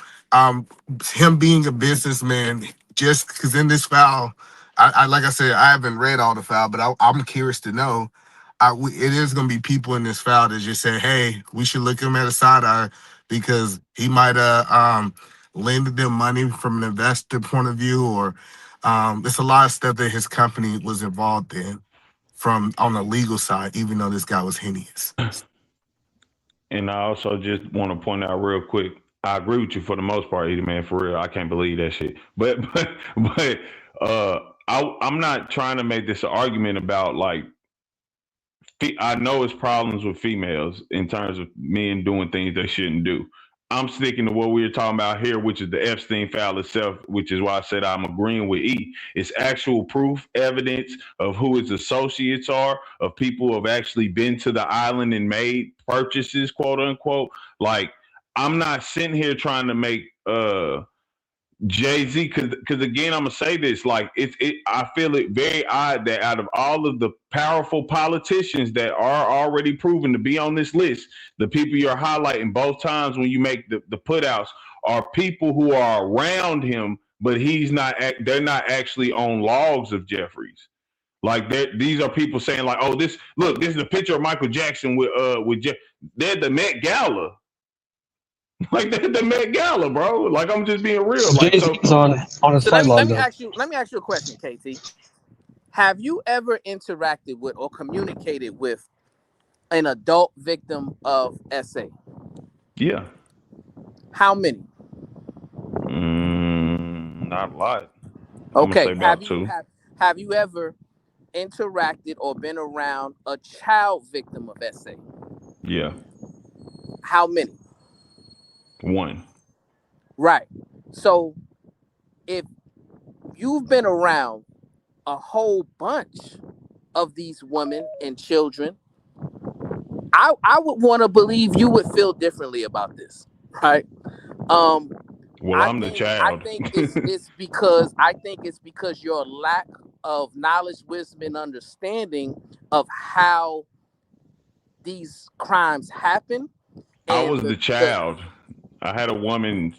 him being a businessman, just because in this file, I like I said, I haven't read all the file, but I'm curious to know. It is going to be people in this file that just say, hey, we should look him at a side eye because he might have lended them money from an investor point of view, or there's a lot of stuff that his company was involved in from on the legal side, even though this guy was heinous. And I also just want to point out real quick, I agree with you for the most part, Eddie, man, for real. I can't believe that shit. But I'm not trying to make this an argument about, like, I know it's problems with females in terms of men doing things they shouldn't do. I'm sticking to what we were talking about here, which is the Epstein file itself, which is why I said I'm agreeing with E. It's actual proof, evidence of who his associates are, of people who have actually been to the island and made purchases, quote unquote. Like, I'm not sitting here trying to make Jay-Z, because again, I'm gonna say this, like, I feel it very odd that out of all of the powerful politicians that are already proven to be on this list, the people you're highlighting both times when you make the putouts are people who are around him, but they're not actually on logs of Jeffries. Like, these are people saying, like, oh, this is a picture of Michael Jackson with Jeff. They're the Met Gala. Like, the Met Gala, bro. Like, I'm just being real. Like, Jay-Z's on a So sideline. let me ask you a question, KT. Have you ever interacted with or communicated with an adult victim of SA? Yeah. How many? Not a lot. Okay. Have you ever interacted or been around a child victim of SA? Yeah. How many? 1. Right. So if you've been around a whole bunch of these women and children, I would want to believe you would feel differently about this, right? Well, I'm the child. I think it's because your lack of knowledge, wisdom, and understanding of how these crimes happen. I was the child. I had a woman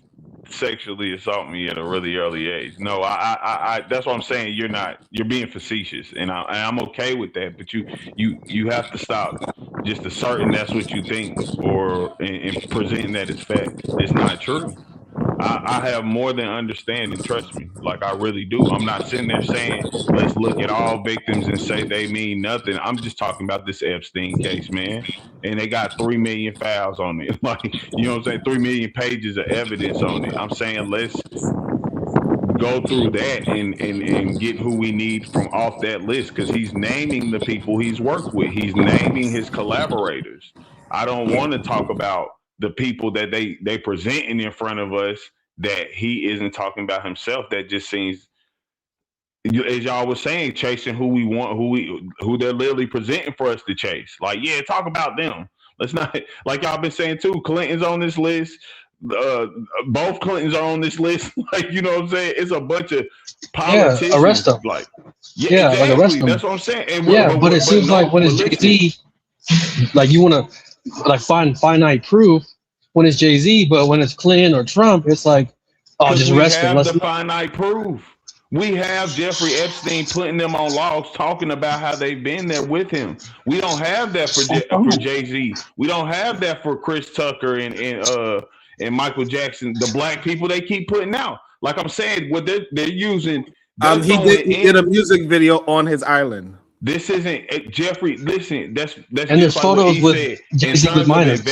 sexually assault me at a really early age. No, I that's what I'm saying. You're being facetious, and I'm okay with that. But you have to stop just asserting that's what you think, or and presenting that as fact. It's not true. I have more than understanding. Trust me, like I really do. I'm not sitting there saying let's look at all victims and say they mean nothing. I'm just talking about this Epstein case, man. And they got 3 million files on it. Like, you know what I'm saying? 3 million pages of evidence on it. I'm saying let's go through that and get who we need from off that list, because he's naming the people he's worked with. He's naming his collaborators. I don't want to talk about the people that they presenting in front of us that he isn't talking about himself. That just seems, as y'all was saying, chasing who we want, who they're literally presenting for us to chase. Like, yeah, talk about them. Let's not, like y'all been saying too, Clinton's on this list. Both Clintons are on this list. Like, you know what I'm saying? It's a bunch of politicians. Yeah, arrest them. Like, yeah, exactly. like arrest them. That's what I'm saying. And but it seems like when it's Jay-Z, like you want to like find finite proof when it's Jay-Z, but when it's Clinton or Trump, it's like, oh, just arrest them. We have the finite proof. We have Jeffrey Epstein putting them on logs, talking about how they've been there with him. We don't have that for Jay-Z. We don't have that for Chris Tucker and Michael Jackson. The black people they keep putting out. Like I'm saying, what they're using. He did a music video on his island. This isn't Jeffrey. Listen, that's and just there's like photos what he with said. Jay-Z with minors.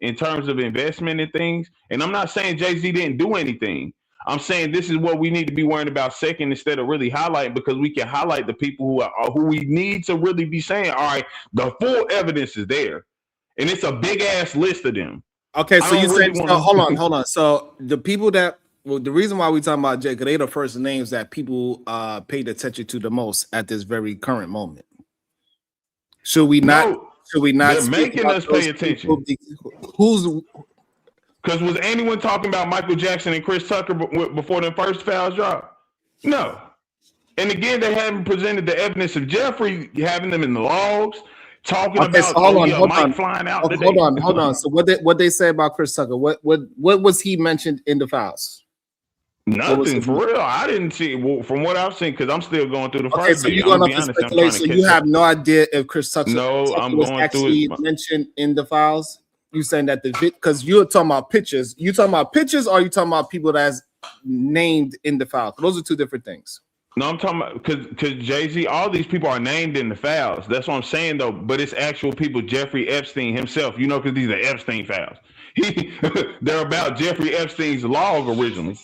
In terms of investment and things. And I'm not saying Jay-Z didn't do anything. I'm saying this is what we need to be worrying about second, instead of really highlighting, because we can highlight the people who we need to really be saying, all right, the full evidence is there, and it's a big ass list of them. Okay, so you said, hold on. So the people that, well, the reason why we talking about Jay, because they're the first names that people paid attention to the most at this very current moment. Should we not? No, should we not? They're making us pay attention. Who's? Because was anyone talking about Michael Jackson and Chris Tucker before the first files dropped? No. And again, they haven't presented the evidence of Jeffrey having them in the logs, talking about Mike flying out today. Hold on. So what they say about Chris Tucker? What was he mentioned in the files? Nothing for real. I didn't see it from what I've seen, because I'm still going through the first. So you're going to speculate. So you have no idea if Chris Tucker was actually mentioned in the files. You saying that because you're talking about pictures. You talking about pictures, or you talking about people that's named in the files? Those are two different things. No, I'm talking about because Jay-Z, all these people are named in the files. That's what I'm saying though. But it's actual people. Jeffrey Epstein himself, you know, because these are Epstein files. They're about Jeffrey Epstein's log originally.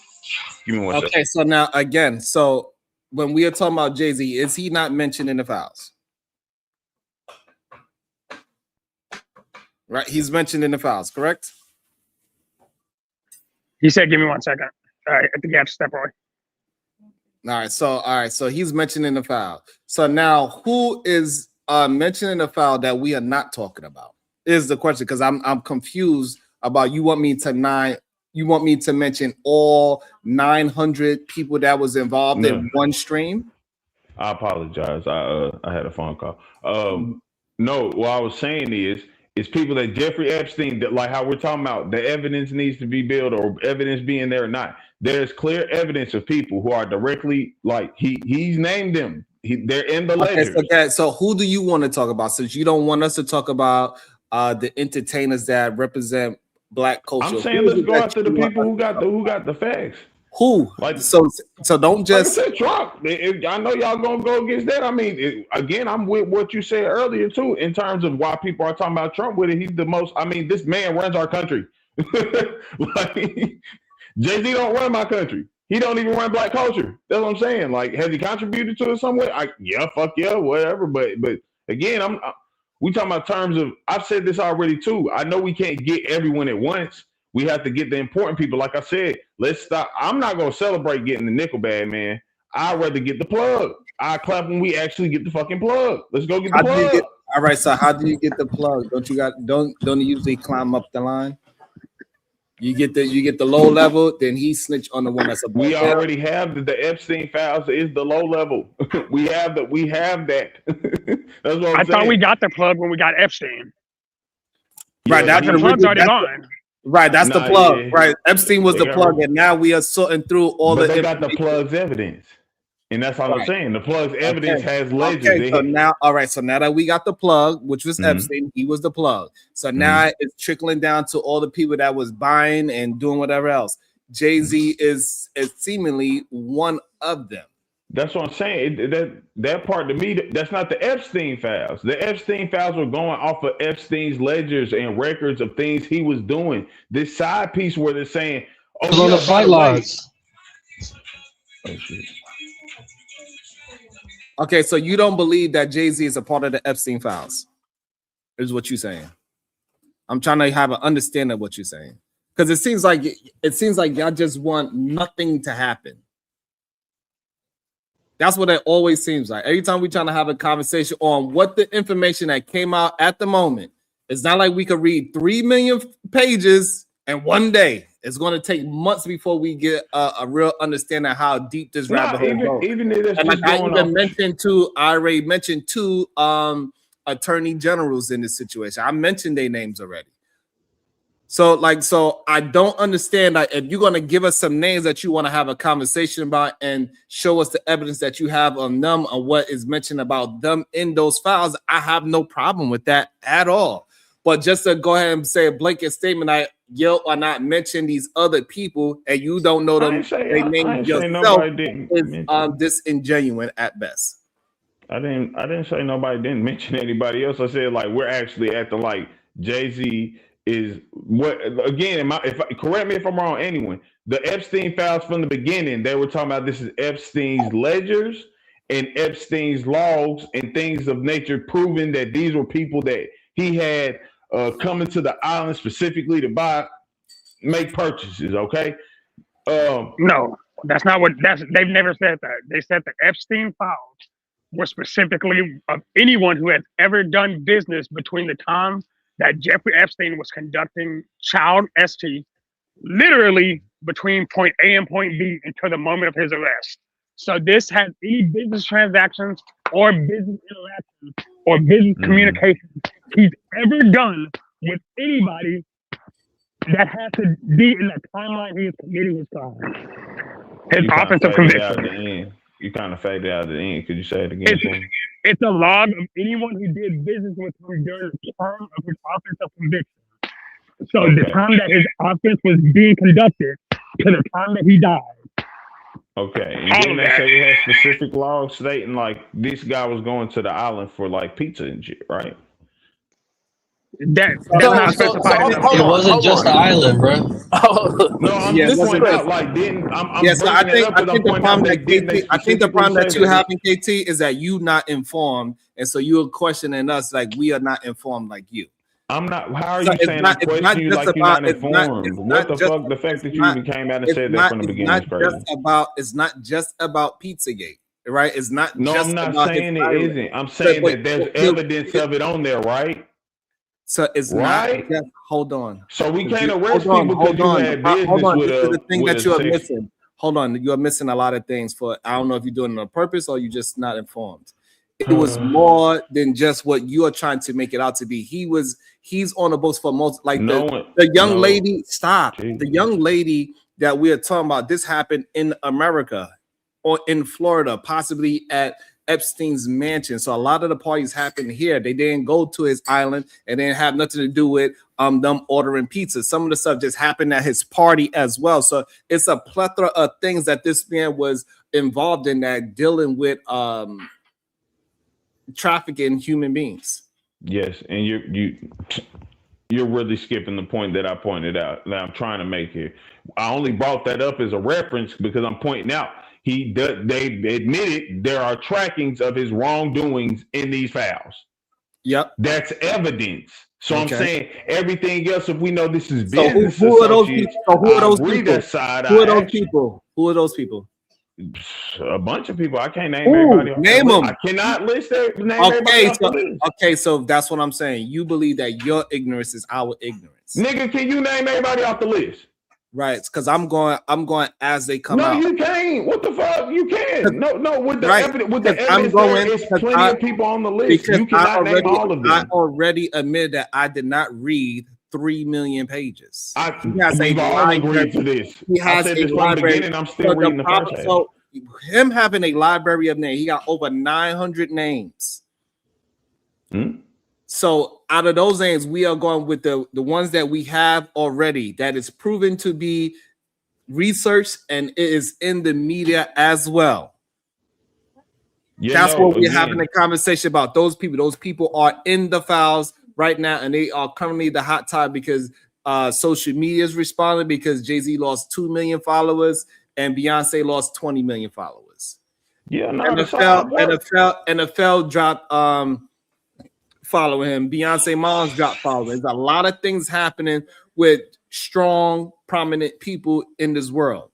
Give me one second. Okay, so now again, so when we are talking about Jay-Z, is he not mentioned in the files? Right, he's mentioned in the files, correct? He said, "Give me 1 second." All right, I think you have to step away. All right, so he's mentioned in the file. So now, who is mentioned in the file that we are not talking about? Is the question, because I'm confused about. You want me to mention all 900 people that was involved in one stream? I apologize. I had a phone call. No, what I was saying is people that Jeffrey Epstein, that like how we're talking about the evidence needs to be built or evidence being there or not. There's clear evidence of people who are directly, like he's named them. They're in the ledger. Okay, so who do you want to talk about? Since you don't want us to talk about the entertainers that represent Black culture. I'm saying let's go after the people who got the facts. Who? Like, so don't just like I said, Trump. I know y'all gonna go against that. I mean, again, I'm with what you said earlier too, in terms of why people are talking about Trump with it. He's the most. I mean, this man runs our country. Like, Jay-Z don't run my country. He don't even run Black culture. That's what I'm saying. Like, has he contributed to it some way? Yeah, fuck yeah, whatever. But again, we talking about terms of. I've said this already too. I know we can't get everyone at once. We have to get the important people. Like I said, let's stop. I'm not going to celebrate getting the nickel bag, man. I'd rather get the plug. I clap when we actually get the fucking plug. Let's go get the plug. All right, so how do you get the plug? Don't you usually climb up the line? You get the low level, then he snitch on the one that's above. We already have the Epstein Files is the low level. we have that. That's what I thought we got the plug when we got Epstein. Right, that's the plug's already gone. Right, that's the plug. Yeah. Right, Epstein was the plug, and now we are sorting through all the. They got the plug's evidence, and that's all I'm saying. The plug's evidence has legends. Okay, so now, all right. So now that we got the plug, which was Epstein, he was the plug. So now it's trickling down to all the people that was buying and doing whatever else. Jay-Z is seemingly one of them. That's what I'm saying. That part to me, that's not the Epstein files. The Epstein files were going off of Epstein's ledgers and records of things he was doing. This side piece where they're saying, "Oh, It was on yeah, the flight logs. Oh shit. Okay, so you don't believe that Jay-Z is a part of the Epstein files, is what you're saying. I'm trying to have an understanding of what you're saying. Because it seems like y'all just want nothing to happen. That's what it always seems like. Every time we're trying to have a conversation on what the information that came out at the moment, it's not like we could read 3 million pages in one day. It's going to take months before we get a real understanding of how deep this rabbit hole goes. Even if it's And just like going I already mentioned two attorney generals in this situation. I mentioned their names already. So I don't understand. Like, if you're going to give us some names that you want to have a conversation about and show us the evidence that you have on them and what is mentioned about them in those files, I have no problem with that at all. But just to go ahead and say a blanket statement, I yell or not mention these other people and you don't know them, they name yourself is disingenuous at best. I didn't say nobody didn't mention anybody else. I said like we're actually at the like Jay-Z is what again. Correct me if I'm wrong. Anyone, the Epstein files from the beginning, they were talking about this is Epstein's ledgers and Epstein's logs and things of nature, proving that these were people that he had coming to the island specifically to make purchases. Okay. No, that's not what. They've never said that. They said the Epstein files were specifically of anyone who has ever done business between the time that Jeffrey Epstein was conducting child ST, literally between point A and point B until the moment of his arrest. So this had any business transactions or business interactions or business communications he's ever done with anybody that has to be in the timeline he is committing his crime. His offensive conviction. You kind of faded out at the end. Could you say it again? It's a log of anyone who did business with him during the term of his offensive conviction. So the time that his offense was being conducted to the time that he died. Okay. And then they say he had specific logs stating like this guy was going to the island for like pizza and shit, right? That's not specified. It wasn't just the island, bro. No, I'm just pointing out, like, I think the problem that you have in KT is that you not informed, and so you're questioning us like we are not informed like you. I'm not. How are you saying I question you like you're not informed? What the fuck? The fact that you even came out and said that from the beginning is crazy. It's not just about Pizzagate, right? It's not. No, I'm not saying it isn't. I'm saying that there's evidence of it on there, right? So it's right. Not just, hold on. So we can't arrest people because you had business with the thing that you are missing. Hold on, you are missing a lot of things. I don't know if you're doing it on purpose or you're just not informed. It was more than just what you are trying to make it out to be. He's on the books for most, like the young lady. Stop. Jeez. The young lady that we are talking about. This happened in America or in Florida, possibly at Epstein's mansion. So a lot of the parties happened here. They didn't go to his island and didn't have nothing to do with them ordering pizza. Some of the stuff just happened at his party as well. So it's a plethora of things that this man was involved in that dealing with trafficking human beings. Yes, and you're really skipping the point that I pointed out that I'm trying to make here. I only brought that up as a reference because I'm pointing out they admitted there are trackings of his wrongdoings in these files. Yep. That's evidence. So okay. I'm saying everything else, if we know this is business, who are those people? Who are those people? Who are those people? A bunch of people. I can't name everybody. Name them. I cannot list everybody. Okay, so that's what I'm saying. You believe that your ignorance is our ignorance. Nigga, can you name everybody off the list? Right, because I'm going as they come out. No, you can't. What the fuck? You can. No. With the evidence, there's plenty of people on the list. You cannot name all of them. I already admit that I did not read 3 million pages. We've all agreed to this. He has I said this from the beginning. I'm still reading the first half. So him having a library of names, he got over 900 names. So out of those names, we are going with the ones that we have already that is proven to be researched and it is in the media as well. That's no, what we're again, having a conversation about. Those people. Those people are in the files right now, and they are currently the hot topic because social media is responding because Jay-Z lost 2 million followers and Beyonce lost 20 million followers. Yeah, no, NFL dropped following him. Beyonce moms dropped following. There's a lot of things happening with strong, prominent people in this world.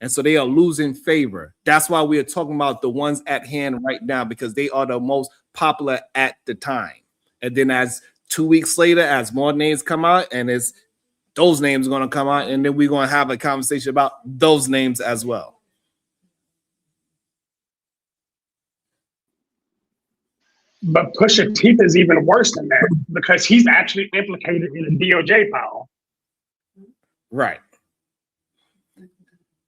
And so they are losing favor. That's why we are talking about the ones at hand right now, because they are the most popular at the time. And then as 2 weeks later, as more names come out, and it's those names are going to come out, and then we're going to have a conversation about those names as well. But Pusha T is even worse than that because he's actually implicated in a DOJ file. Right.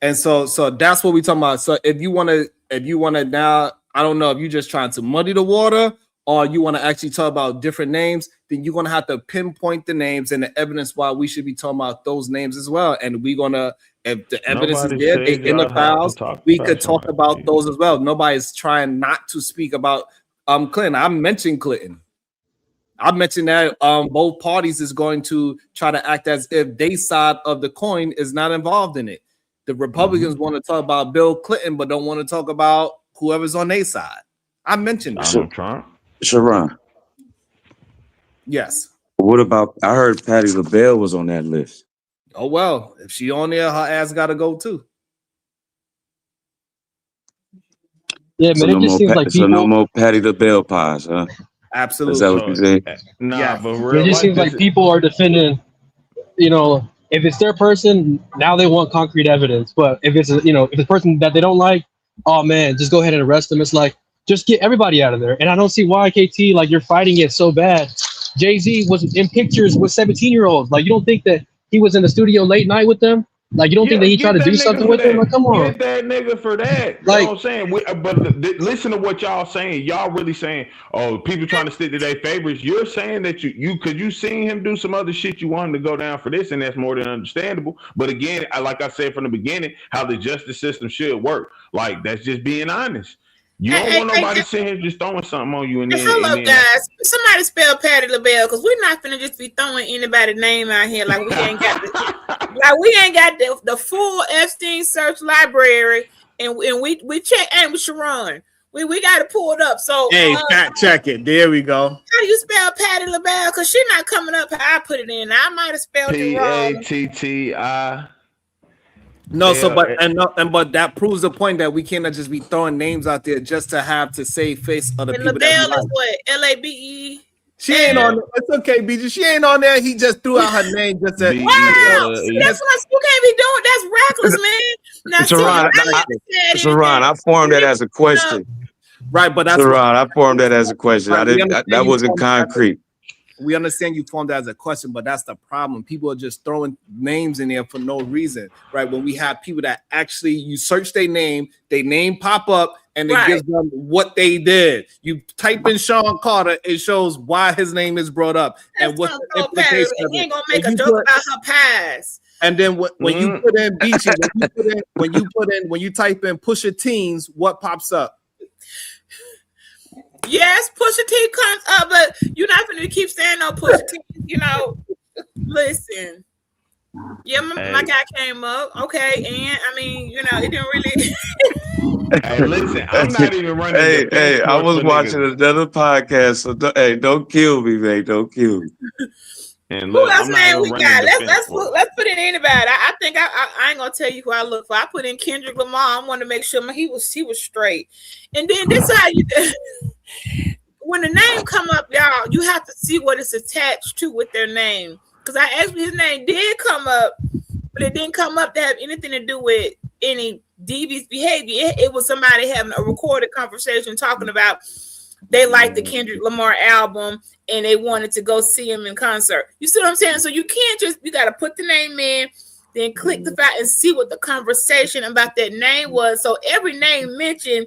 And so that's what we're talking about. So if you want to now, I don't know if you're just trying to muddy the water or you want to actually talk about different names, then you're going to have to pinpoint the names and the evidence why we should be talking about those names as well. And we're going to, if the evidence is there, they in the files, we could talk about those as well. Nobody's trying not to speak about Clinton. I mentioned Clinton. I mentioned that both parties is going to try to act as if their side of the coin is not involved in it. The Republicans want to talk about Bill Clinton, but don't want to talk about whoever's on their side. I mentioned Trump. Sharon. Yes. What about? I heard Patti LaBelle was on that list. Oh well, if she on there, her ass got to go too. Yeah, man. It just seems like people. So no more Patti LaBelle pies, huh? Absolutely. Is that what you say? Nah, but it just seems like people are defending. You know, if it's their person, now they want concrete evidence. But if it's if it's a person that they don't like, oh man, just go ahead and arrest them. It's like just get everybody out of there. And I don't see why KT like you're fighting it so bad. Jay-Z was in pictures with 17-year-olds. Like you don't think that he was in the studio late night with them? Like you don't think that he tried to do something with them? Like come on, get that nigga for that. Like you know what I'm saying, but listen to what y'all saying. Y'all really saying, oh, people trying to stick to their favorites. You're saying that you seen him do some other shit. You want him to go down for this, and that's more than understandable. But again, like I said from the beginning, how the justice system should work. Like that's just being honest. You don't want nobody sitting here just throwing something on you and then. Hold up, guys. Somebody spell Patti LaBelle because we're not finna just be throwing anybody's name out here like we ain't got the full Epstein search library and we check and with Sharon. We got to pull it up. So hey, fact check it. There we go. How do you spell Patti LaBelle? Because she's not coming up how I put it in. I might have spelled it wrong. P-A-T-T-I. No, so but that proves the point that we cannot just be throwing names out there just to have to save face of the people. LaBelle is what? L-A-B-E. She ain't on there. It's okay, BG. She ain't on there. He just threw out her name just to. Wow, that's what you can't be doing. That's reckless, man. Now, Sharon, I formed that as a question. Right, but that's Sharon, I formed that as a question. Right, that wasn't concrete. We understand you formed that as a question, but that's the problem. People are just throwing names in there for no reason, right? When we have people that actually, you search their name pop up, and it gives them what they did. You type in Sean Carter, it shows why his name is brought up and what the implication of it. He ain't gonna make a joke about her past. And then when you put in Beachy, when you type in Pusha Teens, what pops up? Yes, Pusha T comes up, but you're not going to keep saying no Pusha T. Listen. Yeah, my guy came up. Okay, and I mean, it didn't really. Hey, listen, I'm not even running. Hey, I was watching another podcast, so don't kill me, man. Don't kill me. And who else name we got? Let's put in anybody. I think I ain't gonna tell you who I look for. I put in Kendrick Lamar. I want to make sure he was straight. And then this is how you do. When the name come up, y'all, you have to see what it's attached to with their name. Because I actually his name did come up, but it didn't come up to have anything to do with any devious behavior. It was somebody having a recorded conversation talking about they liked the Kendrick Lamar album and they wanted to go see him in concert. You see what I'm saying? So you can't you got to put the name in, then click the file and see what the conversation about that name was. So every name mentioned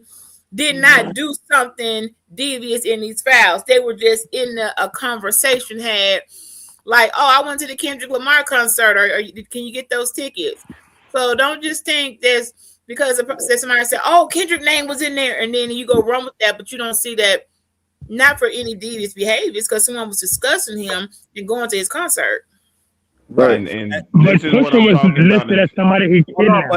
did not do something devious in these files. They were just in a conversation had like, oh, I went to the Kendrick Lamar concert, or can you get those tickets? So don't just think this because somebody said, "Oh, Kendrick name was in there," and then you go run with that, but you don't see that not for any devious behaviors because someone was discussing him and going to his concert. Right. And But this is what Pusha I'm was talking about. listed as somebody he kidnapped.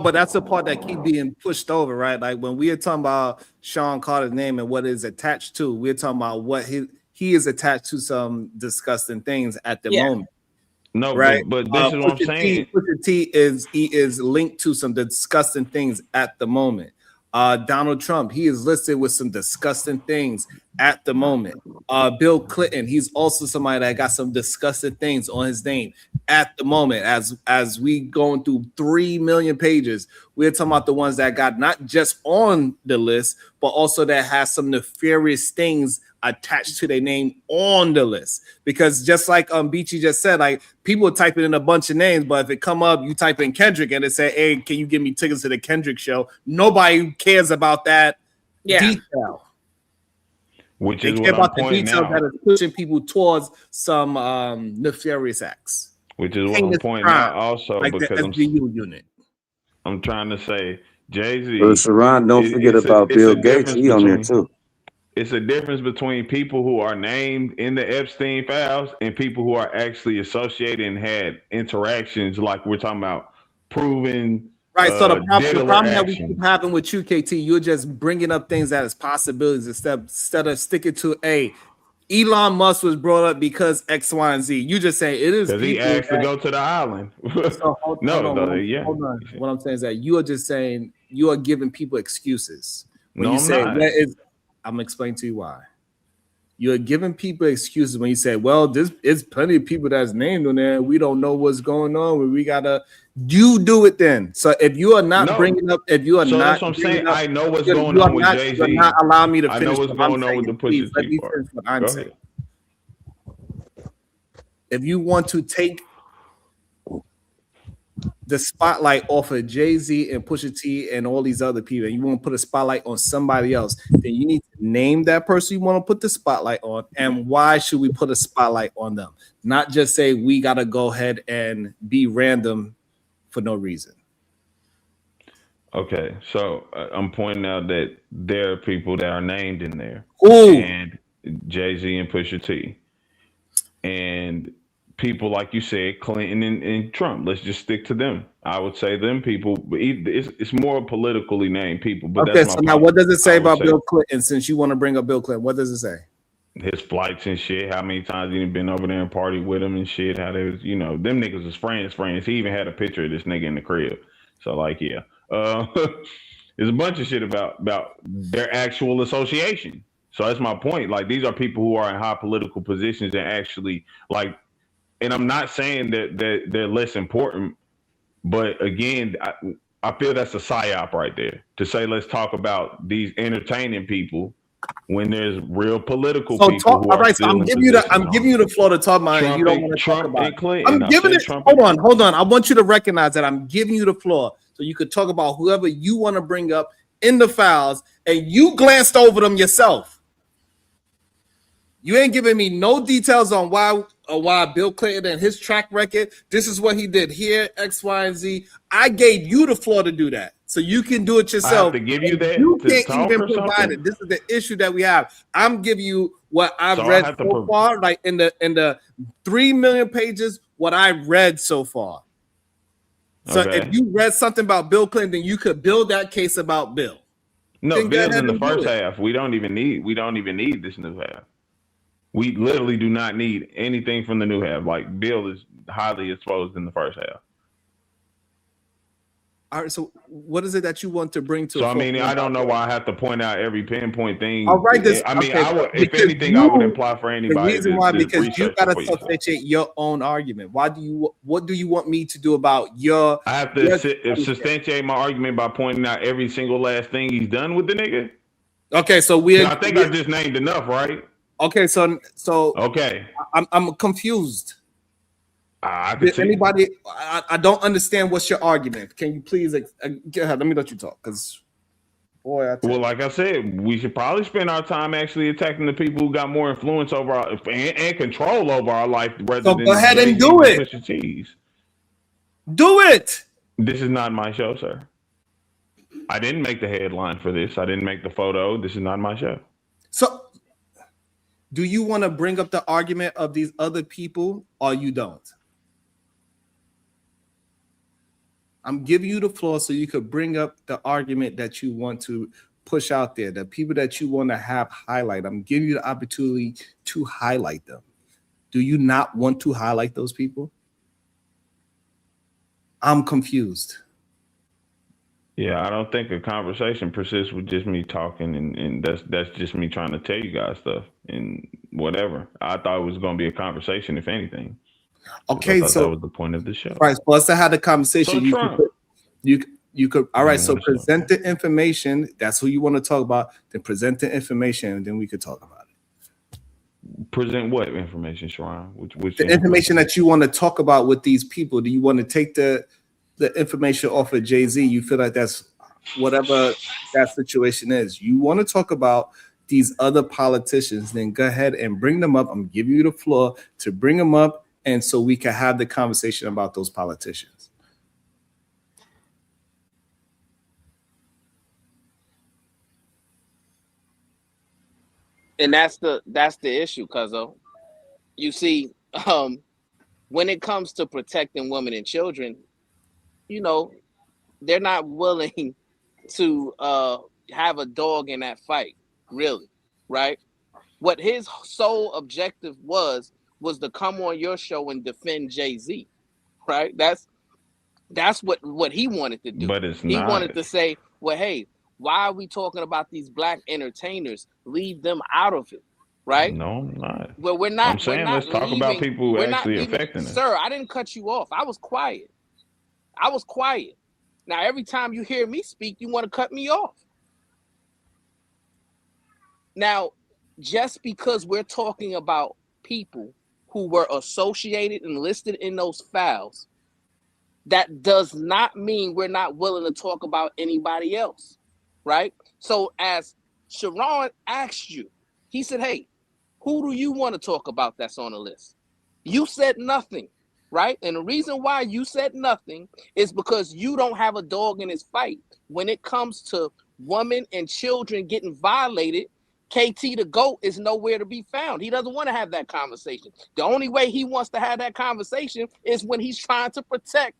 But that's the part that keep being pushed over, right? Like when we are talking about Sean Carter's name and what is attached to, we're talking about what he is attached to some disgusting things at the moment. No, right? but this is what I'm saying. Pusha T is linked to some disgusting things at the moment. Donald Trump, he is listed with some disgusting things at the moment. Bill Clinton, he's also somebody that got some disgusting things on his name at the moment. As we going through 3 million pages, we're talking about the ones that got not just on the list, but also that has some nefarious things attached to their name on the list. Because just like Beachy just said, like people typing in a bunch of names, but if it come up, you type in Kendrick and it say, "Hey, can you give me tickets to the Kendrick show?" Nobody cares about that detail. Which they is care what about I'm the detail out. that is pushing people towards some nefarious acts. Which is what I'm pointing out also, like because the SVU unit. I'm trying to say, Jay-Z. But Sharon, don't forget about Bill Gates. He on there too. It's a difference between people who are named in the Epstein Files and people who are actually associated and had interactions like we're talking about proven. Right. So the problem that we keep having with you, KT, you're just bringing up things that is possibilities instead of sticking to Elon Musk was brought up because X, Y, and Z. You just say it is because he asked to go to the island. So hold on. What I'm saying is that you are just saying you are giving people excuses when you say I'm explaining to you why. You're giving people excuses when you say, "Well, it's plenty of people that's named on there. We don't know what's going on. We gotta." You do it then. So if you are not bringing up, if you are not, that's what I'm saying. I know what's going on with Jay-Z. You're not allowing me to finish. I know what's going on with the Pusha Let me finish what I'm saying. If you want to take the spotlight off of Jay-Z and Pusha T and all these other people, and you want to put a spotlight on somebody else, then you need to name that person you want to put the spotlight on, and why should we put a spotlight on them? Not just say we got to go ahead and be random for no reason. Okay, so I'm pointing out that there are people that are named in there. Ooh. And Jay-Z and Pusha T. And people, like you said, Clinton and Trump. Let's just stick to them. I would say them people. It's more politically named people. But okay, so now what does it say about Bill Clinton? Since you want to bring up Bill Clinton, what does it say? His flights and shit. How many times he been over there and partied with him and shit? How they was, them niggas was friends. He even had a picture of this nigga in the crib. So like, yeah, there's a bunch of shit about their actual association. So that's my point. Like, these are people who are in high political positions and actually like. And I'm not saying that they're less important, but again, I feel that's a psyop right there to say let's talk about these entertaining people when there's real political people. All right, so I'm giving you the floor to talk about it. You don't want to talk about it. I'm giving it. Hold on. I want you to recognize that I'm giving you the floor so you could talk about whoever you want to bring up in the files, and you glanced over them yourself. You ain't giving me no details on why Bill Clinton and his track record. This is what he did here, X, Y, and Z. I gave you the floor to do that, so you can do it yourself. I have to give you that. You can't even provide it. This is the issue that we have. I'm giving you what I've read so far, like in the 3 million pages. What I read so far. So if you read something about Bill Clinton, you could build that case about Bill. No, Bill's in the first half. We don't even need this new half. We literally do not need anything from the new half. Like, Bill is highly exposed in the first half. All right, so what is it that you want to bring to? So I mean, I don't know why I have to point out every pinpoint thing. All right, I would, if anything, I would imply for anybody. The reason why, because you got to substantiate your own argument. What do you want me to do about your? I have to substantiate my argument by pointing out every single last thing he's done with the nigga. Okay, so I think I just named enough, right? Okay, so okay, I'm confused. I don't understand what's your argument. Can you please get ahead? Let me let you talk, because boy, like I said, we should probably spend our time actually attacking the people who got more influence over and control over our life rather than go ahead and do it. Do Do it. This is not my show, sir. I didn't make the headline for this. I didn't make the photo. This is not my show. So, do you want to bring up the argument of these other people, or you don't? I'm giving you the floor so you could bring up the argument that you want to push out there, the people that you want to have highlight. I'm giving you the opportunity to highlight them. Do you not want to highlight those people? I'm confused. Yeah, I don't think a conversation persists with just me talking, and that's just me trying to tell you guys stuff and whatever. I thought it was going to be a conversation, if anything. Okay, so so that was the point of the show. Right, for us to have the conversation, So you could. All right, so want to present the information. That's who you want to talk about. Then present the information, and then we could talk about it. Present what information, Sharon? Which The information that you want to talk about with these people. Do you want to take the information off of Jay-Z? You feel like that's whatever that situation is. You want to talk about these other politicians, then go ahead and bring them up. I'm giving you the floor to bring them up, and so we can have the conversation about those politicians. And that's the issue, Cuzzo. You see, when it comes to protecting women and children, you know, they're not willing to have a dog in that fight, really, right? What his sole objective was to come on your show and defend Jay-Z, right? That's what he wanted to do. But it's he not. wanted to say, well, hey, why are we talking about these black entertainers? Leave them out of it, right? No, I'm not. Well, we're not. I'm saying we're not let's talk about people who actually affecting us. Sir, I didn't cut you off. I was quiet. Now, every time you hear me speak, you want to cut me off. Now, just because we're talking about people who were associated and listed in those files, that does not mean we're not willing to talk about anybody else, right? So as Sharon asked you, he said, hey, who do you want to talk about that's on the list? You said nothing, right? And the reason why you said nothing is because you don't have a dog in this fight. When it comes to women and children getting violated, KT the GOAT is nowhere to be found. He doesn't want to have that conversation. The only way he wants to have that conversation is when he's trying to protect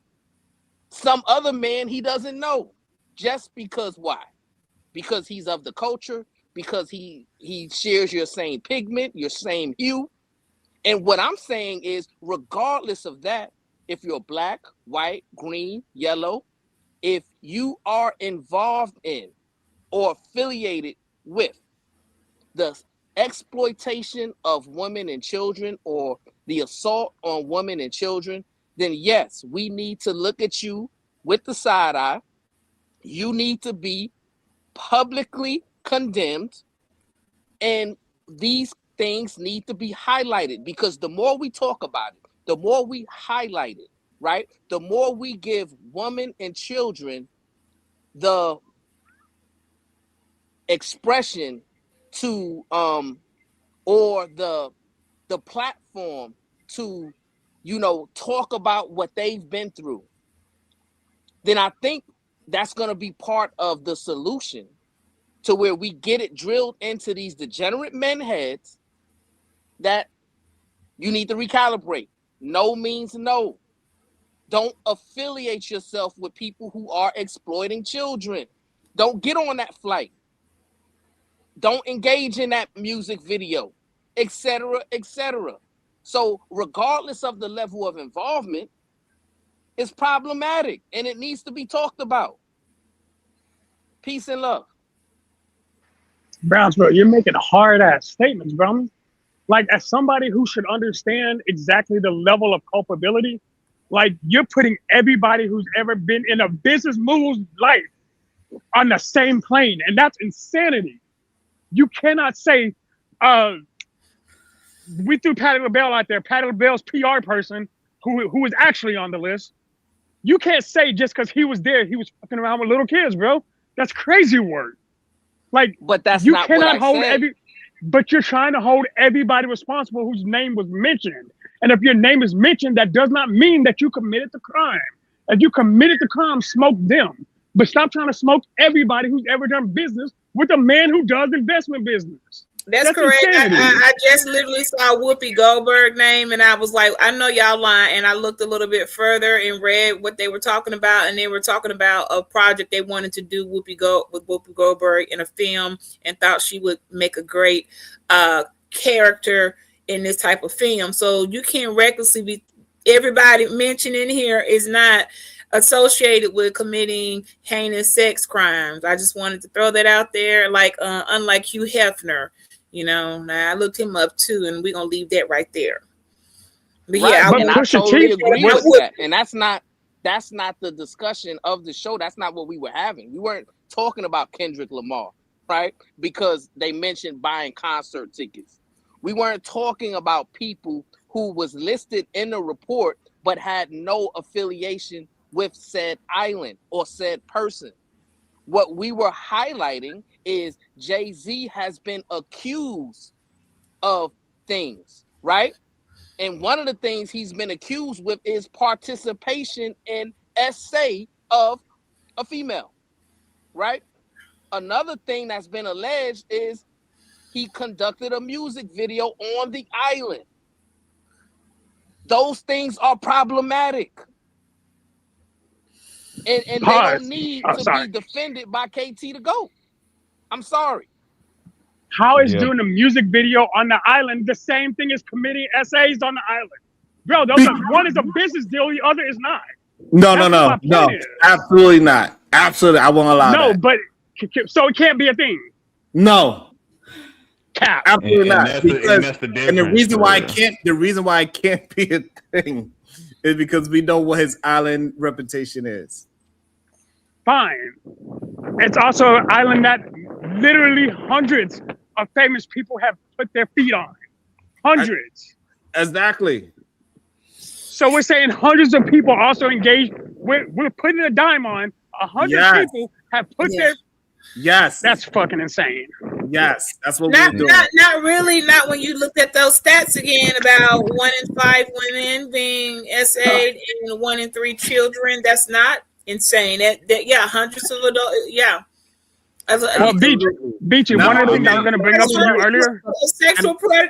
some other man he doesn't know. Just because why? Because he's of the culture, because he shares your same pigment, your same hue. And what I'm saying is, regardless of that, if you're black, white, green, yellow, if you are involved in or affiliated with the exploitation of women and children or the assault on women and children, then yes, we need to look at you with the side eye. You need to be publicly condemned, and these things need to be highlighted, because the more we talk about it, the more we highlight it, right? The more we give women and children the expression to or the platform to, you know, talk about what they've been through, then I think that's going to be part of the solution to where we get it drilled into these degenerate men heads that you need to recalibrate. No means no. Don't affiliate yourself with people who are exploiting children. Don't get on that flight. Don't engage in that music video, etc., etc. So regardless of the level of involvement, it's problematic and it needs to be talked about. Peace and love. Brownsville, you're making hard ass statements, bro. Like, as somebody who should understand exactly the level of culpability, like, you're putting everybody who's ever been in a business move's life on the same plane, and that's insanity. You cannot say, we threw Patti LaBelle out there, Patti LaBelle's PR person, who was actually on the list. You can't say just because he was there, he was fucking around with little kids, bro. That's crazy work. Like, but that's you not cannot what I hold said. but you're trying to hold everybody responsible whose name was mentioned. And if your name is mentioned, that does not mean that you committed the crime. If you committed the crime, smoke them. But stop trying to smoke everybody who's ever done business with a man who does investment business. That's correct. I just literally saw Whoopi Goldberg name, and I was like, I know y'all lying. And I looked a little bit further and read what they were talking about, and they were talking about a project they wanted to do with Whoopi Goldberg in a film, and thought she would make a great character in this type of film. So you can't recklessly be. Everybody mentioned in here is not associated with committing heinous sex crimes. I just wanted to throw that out there. Like unlike Hugh Hefner. Now I looked him up too, and we're gonna leave that right there. But right. yeah, I totally agree with that. And that's not the discussion of the show. That's not what we were having. We weren't talking about Kendrick Lamar, right? Because they mentioned buying concert tickets. We weren't talking about people who was listed in the report but had no affiliation with said island or said person. What we were highlighting is Jay-Z has been accused of things, right? And one of the things he's been accused with is participation in essay of a female, right? Another thing that's been alleged is he conducted a music video on the island. Those things are problematic. And they don't need to be defended by KT to go. I'm sorry. How is doing a music video on the island the same thing as committing essays on the island? Bro, one is a business deal, the other is not. No, absolutely not. Absolutely, I won't allow that. No, but so it can't be a thing. No. Cap. Absolutely not. That's the difference. And the reason why it can't be a thing is because we know what his island reputation is. Fine. It's also an island that literally hundreds of famous people have put their feet on. Hundreds. Exactly. So we're saying hundreds of people also engaged. We're putting a dime on 100 people have put their. Yes. That's fucking insane. Yes, that's what we're doing. Not really. Not when you looked at those stats again about 1 in 5 women being essayed and 1 in 3 children. That's not insane. That hundreds of adults. Yeah. Beachy, one of the things I was going to bring up to you earlier.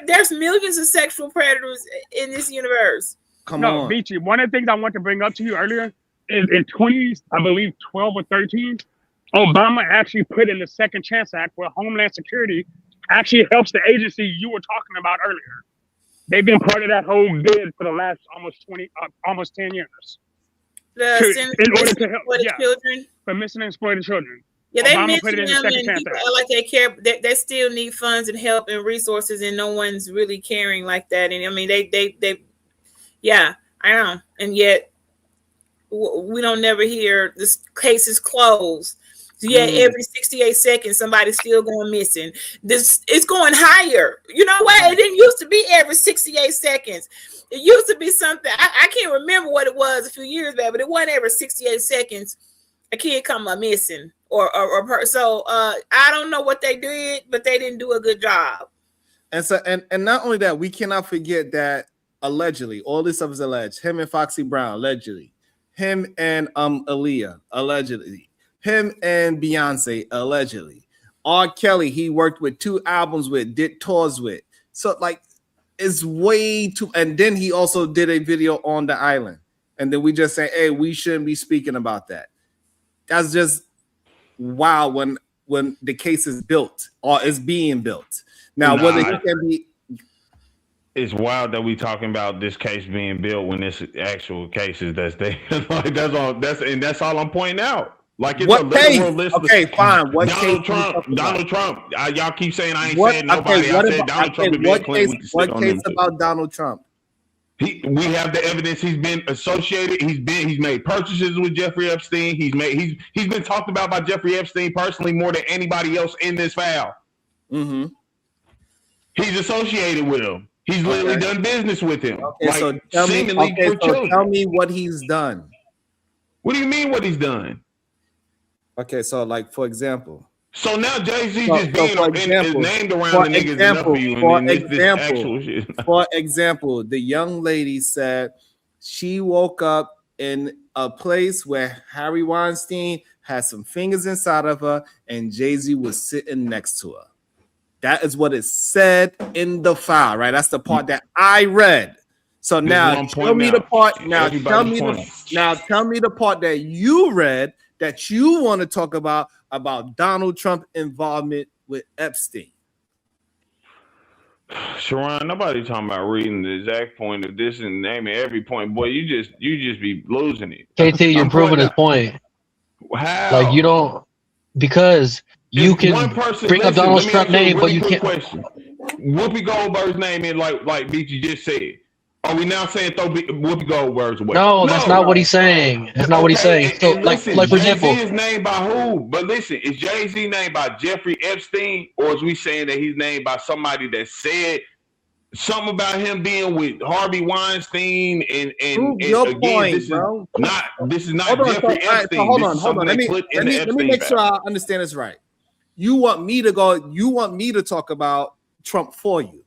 There's millions of sexual predators in this universe. Come on, Beachy. One of the things I want to bring up to you earlier is in 20, I believe 12 or 13. Obama actually put in the Second Chance Act where Homeland Security actually helps the agency you were talking about earlier. They've been part of that whole bid for the last almost 10 years. In order to help children? For missing and exploited children. Yeah, they mentioned them and people like they care. They still need funds and help and resources, and no one's really caring like that. And I mean, they yeah, I know. And yet we don't never hear this case is closed. Yeah, every 68 seconds, somebody's still going missing. It's going higher. You know what? It didn't used to be every 68 seconds. It used to be something. I can't remember what it was a few years back, but it wasn't every 68 seconds a kid come up missing or so. I don't know what they did, but they didn't do a good job. And so, and not only that, we cannot forget that allegedly, all this stuff is alleged. Him and Foxy Brown, allegedly. Him and Aaliyah, allegedly. Him and Beyonce, allegedly. R. Kelly, he worked with 2 albums with, did tours with. So, like, it's way too. And then he also did a video on the island. And then we just say, hey, we shouldn't be speaking about that. That's just wow when the case is built or is being built. Now, whether he can be. It's wild that we talking about this case being built when this actual case is that's all I'm pointing out. Like it's what a case? List. Okay, fine. What Donald Trump. Y'all keep saying I ain't said nobody. I said Donald Trump and Bill Clinton. What case about Donald Trump? We have the evidence. He's been associated. He's made purchases with Jeffrey Epstein. He's been talked about by Jeffrey Epstein personally more than anybody else in this file. Mm-hmm. He's associated with him. He's literally done business with him. Okay, so tell me what he's done. What do you mean what he's done? Okay, so like for example. So now Jay-Z just being named around the niggas enough for you. For example, the young lady said she woke up in a place where Harry Weinstein had some fingers inside of her and Jay-Z was sitting next to her. That is what it said in the file, right? That's the part that I read. So now tell me the part. Now tell me the part that you read that you want to talk about Donald Trump involvement with Epstein. Sharon, nobody talking about reading the exact point of this and naming every point. Boy, you just be losing it. KT, you're proving his point. How? Like you don't, because you if can one person, bring up listen, Donald let me Trump's ask you a name, but really you quick can't. Question. Whoopi Goldberg's name in like BG just said. Are we now saying throw Whoopi Goldberg's away? No, that's not what he's saying. That's not what he's saying. So, And like listen, for example, Jay-Z is named by who? But listen, is Jay-Z named by Jeffrey Epstein, or is we saying that he's named by somebody that said something about him being with Harvey Weinstein and your again, point, this bro. This is not Jeffrey Epstein. Hold this on, is something Let they put in the me Epstein make sure file. I understand this right. You want me to talk about Trump for you.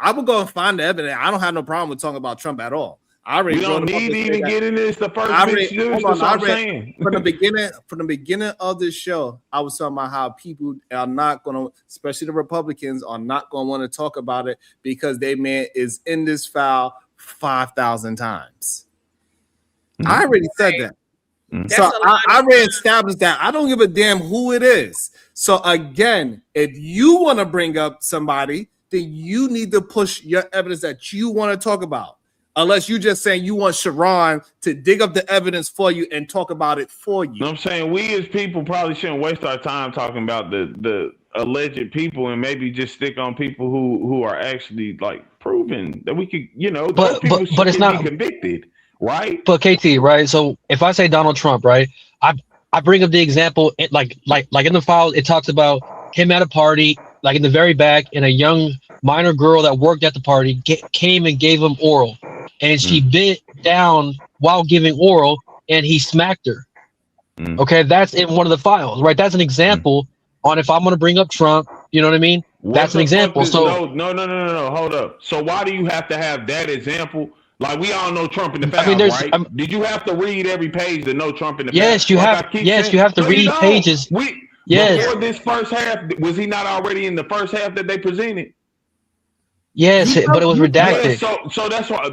I will go and find the evidence. I don't have no problem with talking about Trump at all. I already we don't need to even get in this. The first bitch news. That's what I'm saying. From the beginning of this show, I was talking about how people are not going to, especially the Republicans, are not going to want to talk about it because their man is in this file 5,000 times. I already said that. So I already established that. I don't give a damn who it is. So again, if you want to bring up somebody, then you need to push your evidence that you want to talk about. Unless you just saying you want Sharon to dig up the evidence for you and talk about it for you. You know what I'm saying? We as people probably shouldn't waste our time talking about the alleged people and maybe just stick on people who are actually like proven that we could, those people should it's not be convicted, right? But KT, right? So if I say Donald Trump, right, I bring up the example, like in the file, it talks about him at a party, like in the very back, and a young minor girl that worked at the party came and gave him oral, and she bit down while giving oral, and he smacked her. Okay, that's in one of the files, right? That's an example on if I'm going to bring up Trump. You know what I mean? That's an example. So no, hold up. So why do you have to have that example? Like we all know Trump in the files, I mean, right? Did you have to read every page to know Trump in the yes, files? you have. Yes, you have to read pages. Before this first half, was he not already in the first half that they presented? Yes, but it was redacted. Yeah, so that's why.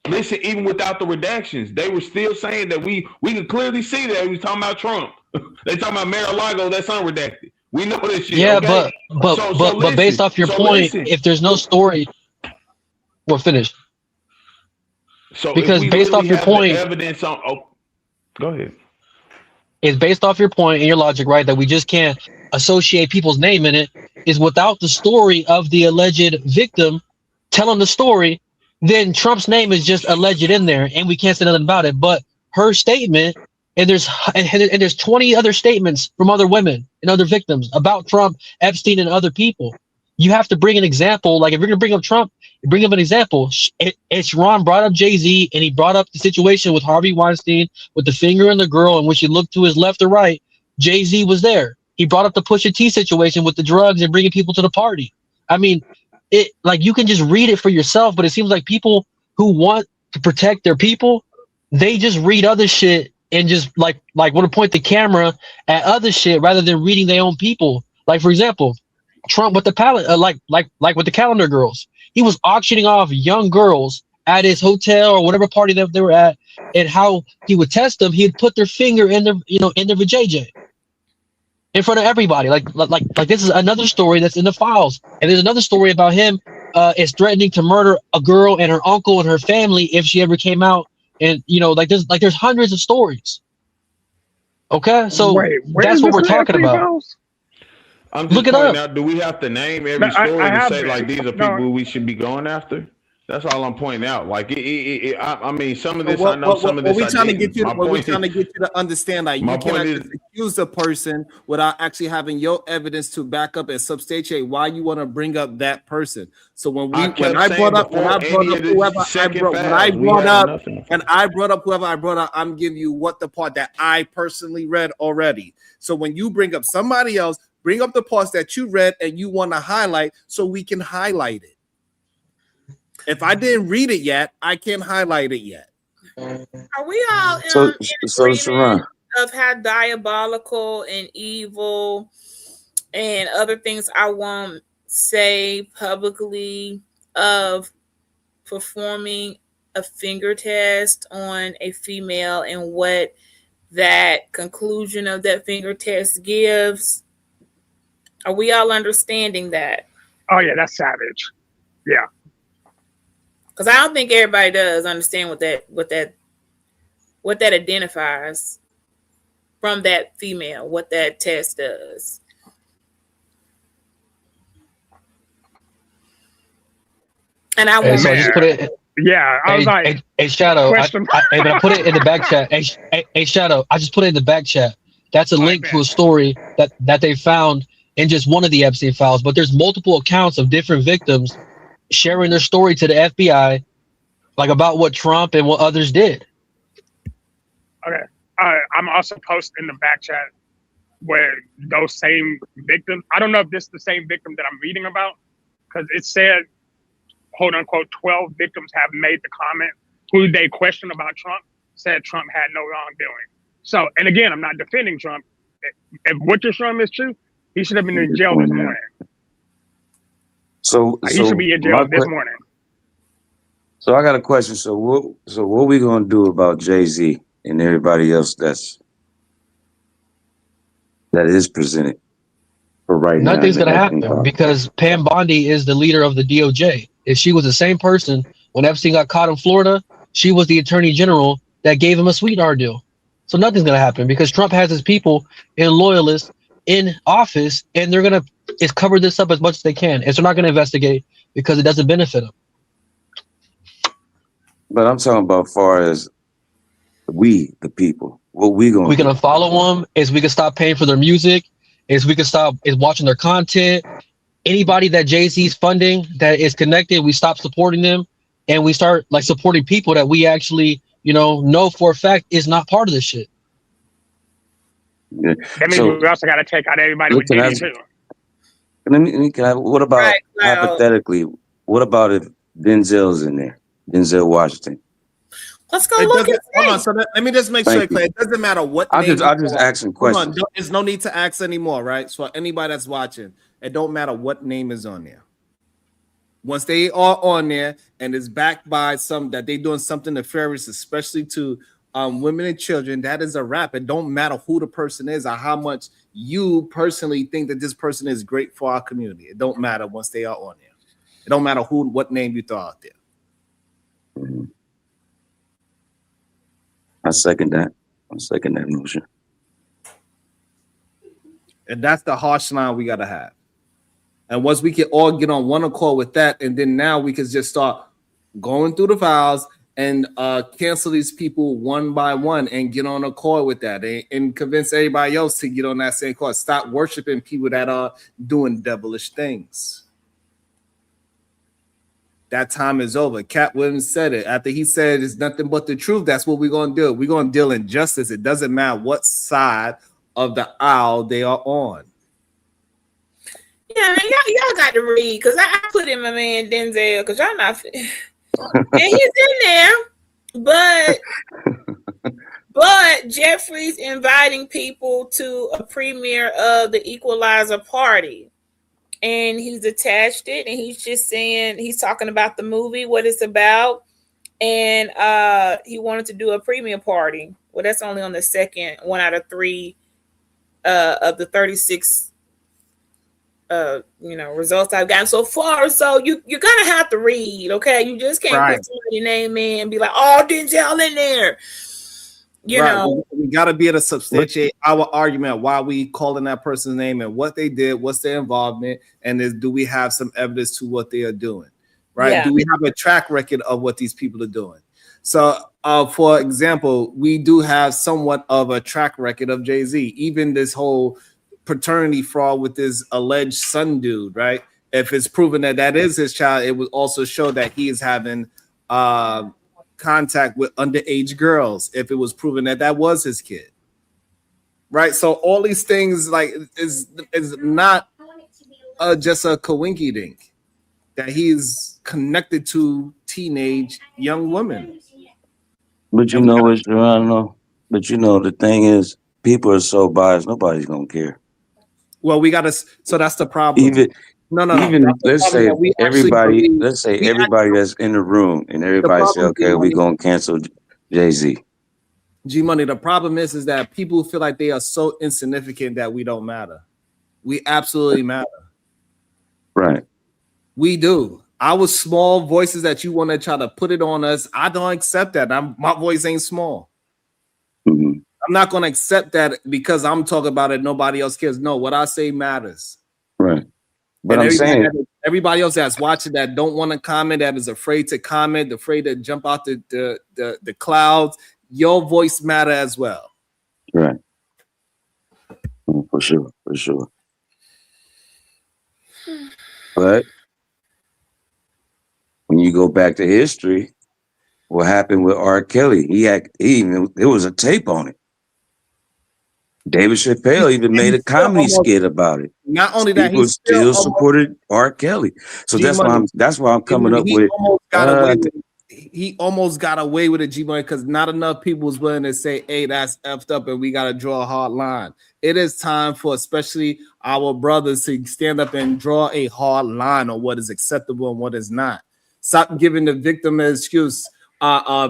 Listen, even without the redactions, they were still saying that we could clearly see that he was talking about Trump. They talking about Mar-a-Lago. That's unredacted. We know this shit. Yeah, okay? but based off your point, if there's no story, we're finished. So because based off your point, evidence on. Oh, go ahead. It's based off your point and your logic, right? That we just can't associate people's name in it. Is without the story of the alleged victim telling the story, then Trump's name is just alleged in there, and we can't say nothing about it. But her statement, and there's 20 other statements from other women and other victims about Trump, Epstein, and other people. You have to bring an example. Like if you're gonna bring up Trump, bring up an example. It's Ron brought up Jay-Z, and he brought up the situation with Harvey Weinstein with the finger in the girl, and when she looked to his left or right, Jay-Z was there. He brought up the Pusha T situation with the drugs and bringing people to the party. I mean, it like you can just read it for yourself, but it seems like people who want to protect their people, they just read other shit and just like want to point the camera at other shit rather than reading their own people. Like for example, Trump with the palette, like with the calendar girls, he was auctioning off young girls at his hotel or whatever party that they were at, and how he would test them. He'd put their finger in their in their vajayjay in front of everybody. Like this is another story that's in the files, and there's another story about him is threatening to murder a girl and her uncle and her family if she ever came out. And there's hundreds of stories. Okay, so that's what we're talking about. Files? I'm just pointing out, do we have to name every story to say like these are people we should be going after? That's all I'm pointing out. Like, I mean, some of this I know, some of this I didn't. We're trying to get you to understand, like, you can't accuse a person without actually having your evidence to back up and substantiate why you want to bring up that person. So when I brought up whoever I brought up, I'm giving you what the part that I personally read already. So when you bring up somebody else, bring up the parts that you read and you want to highlight so we can highlight it. If I didn't read it yet, I can't highlight it yet. Are we all So, in so Sharon, agreement of how diabolical and evil and other things I won't say publicly of performing a finger test on a female and what that conclusion of that finger test gives? Are we all understanding that? Oh yeah, that's savage. Yeah. Because I don't think everybody does understand what that identifies from that female, what that test does. And I Hey, won't. so I just put it. Yeah, I was like, Shadow. question. But I put it in the back chat. Hey, Shadow. I just put it in the back chat. That's a link to a story that they found in just one of the Epstein files. But there's multiple accounts of different victims sharing their story to the FBI, like about what Trump and what others did. Okay. I'm also posting in the back chat where those same victims. I don't know if this is the same victim that I'm reading about, because it said, quote unquote, 12 victims have made the comment who they questioned about Trump said Trump had no wrongdoing. So, and again, I'm not defending Trump. If what you're showing is true, he should have been in jail this morning. So He should be in jail this morning. So I got a question. So what we gonna do about Jay-Z and everybody else that is presented for right now? Nothing's gonna happen because Pam Bondi is the leader of the DOJ. If she was the same person when Epstein got caught in Florida, she was the attorney general that gave him a sweetheart deal. So nothing's gonna happen because Trump has his people and loyalists in office, and they're gonna cover this up as much as they can. And they're not gonna investigate because it doesn't benefit them. But I'm talking about far as we, the people, what we gonna can unfollow them, is we can stop paying for their music, is we can stop watching their content. Anybody that Jay-Z's funding that is connected, we stop supporting them, and we start like supporting people that we actually, know for a fact is not part of this shit. Yeah. That means we also got to take out everybody with Diddy too. What about hypothetically? What about if Denzel's in there? Denzel Washington. Let's go look at hold on. So let me just make sure it clear. It doesn't matter what. I just asking questions. There's no need to ask anymore, right? So anybody that's watching, it don't matter what name is on there. Once they are on there and it's backed by some that they doing something nefarious, especially to women and children, that is a wrap. It don't matter who the person is or how much you personally think that this person is great for our community. It don't matter once they are on there. It don't matter what name you throw out there. Mm-hmm. I second that motion. And that's the harsh line we got to have. And once we can all get on one accord with that, and then now we can just start going through the files and cancel these people one by one and get on accord with that and convince everybody else to get on that same course. Stop worshiping people that are doing devilish things. That time is over. Cat Williams said it. After he said it's nothing but the truth, that's what we're going to do. We're going to deal in justice. It doesn't matter what side of the aisle they are on. Yeah, man, y'all got to read, because I put in my man Denzel, because y'all not and he's in there, but Jeffrey's inviting people to a premiere of the Equalizer party, and he's attached it, and he's just saying, he's talking about the movie, what it's about, and he wanted to do a premiere party. Well, that's only on the second one out of three of the 36 results I've gotten so far. So you're gonna have to read, okay? You just can't put somebody's name in and be like, oh, Denzel in there. You know, we got to be able to substantiate our argument why we calling that person's name and what they did, what's their involvement, and do we have some evidence to what they are doing, right? Yeah. Do we have a track record of what these people are doing? So, for example, we do have somewhat of a track record of Jay-Z. Even this whole paternity fraud with this alleged son dude, right? If it's proven that is his child, it would also show that he is having contact with underage girls. If it was proven that was his kid, right? So all these things like is not just a coinky dink that he's connected to teenage young women. But you And we know got what, Geronimo? But you know, the thing is, people are so biased, nobody's gonna care. Well, we gotta. So that's the problem. Even No. even That's the let's problem say that we actually everybody, believe. let's say We everybody actually, that's in the room and the everybody say, problem, G okay, we Money. gonna cancel Jay-Z. G Money. The problem is that people feel like they are so insignificant that we don't matter. We absolutely matter. Right. We do. Our small voices that you want to try to put it on us, I don't accept that. My voice ain't small. Mm-hmm. I'm not going to accept that because I'm talking about it. Nobody else cares. No, what I say matters. Right. But And I'm saying, everybody else that's watching that don't want to comment, that is afraid to comment, afraid to jump out the clouds, your voice matter as well. right. For sure. But when you go back to history, what happened with R. Kelly? There was a tape on it. David Chappelle even made a comedy skit about it. Not only that, People still supported R. Kelly. So that's why I'm coming up with he almost got away with it, G Money, because not enough people was willing to say, hey, that's effed up and we got to draw a hard line. It is time for especially our brothers to stand up and draw a hard line on what is acceptable and what is not. Stop giving the victim an excuse,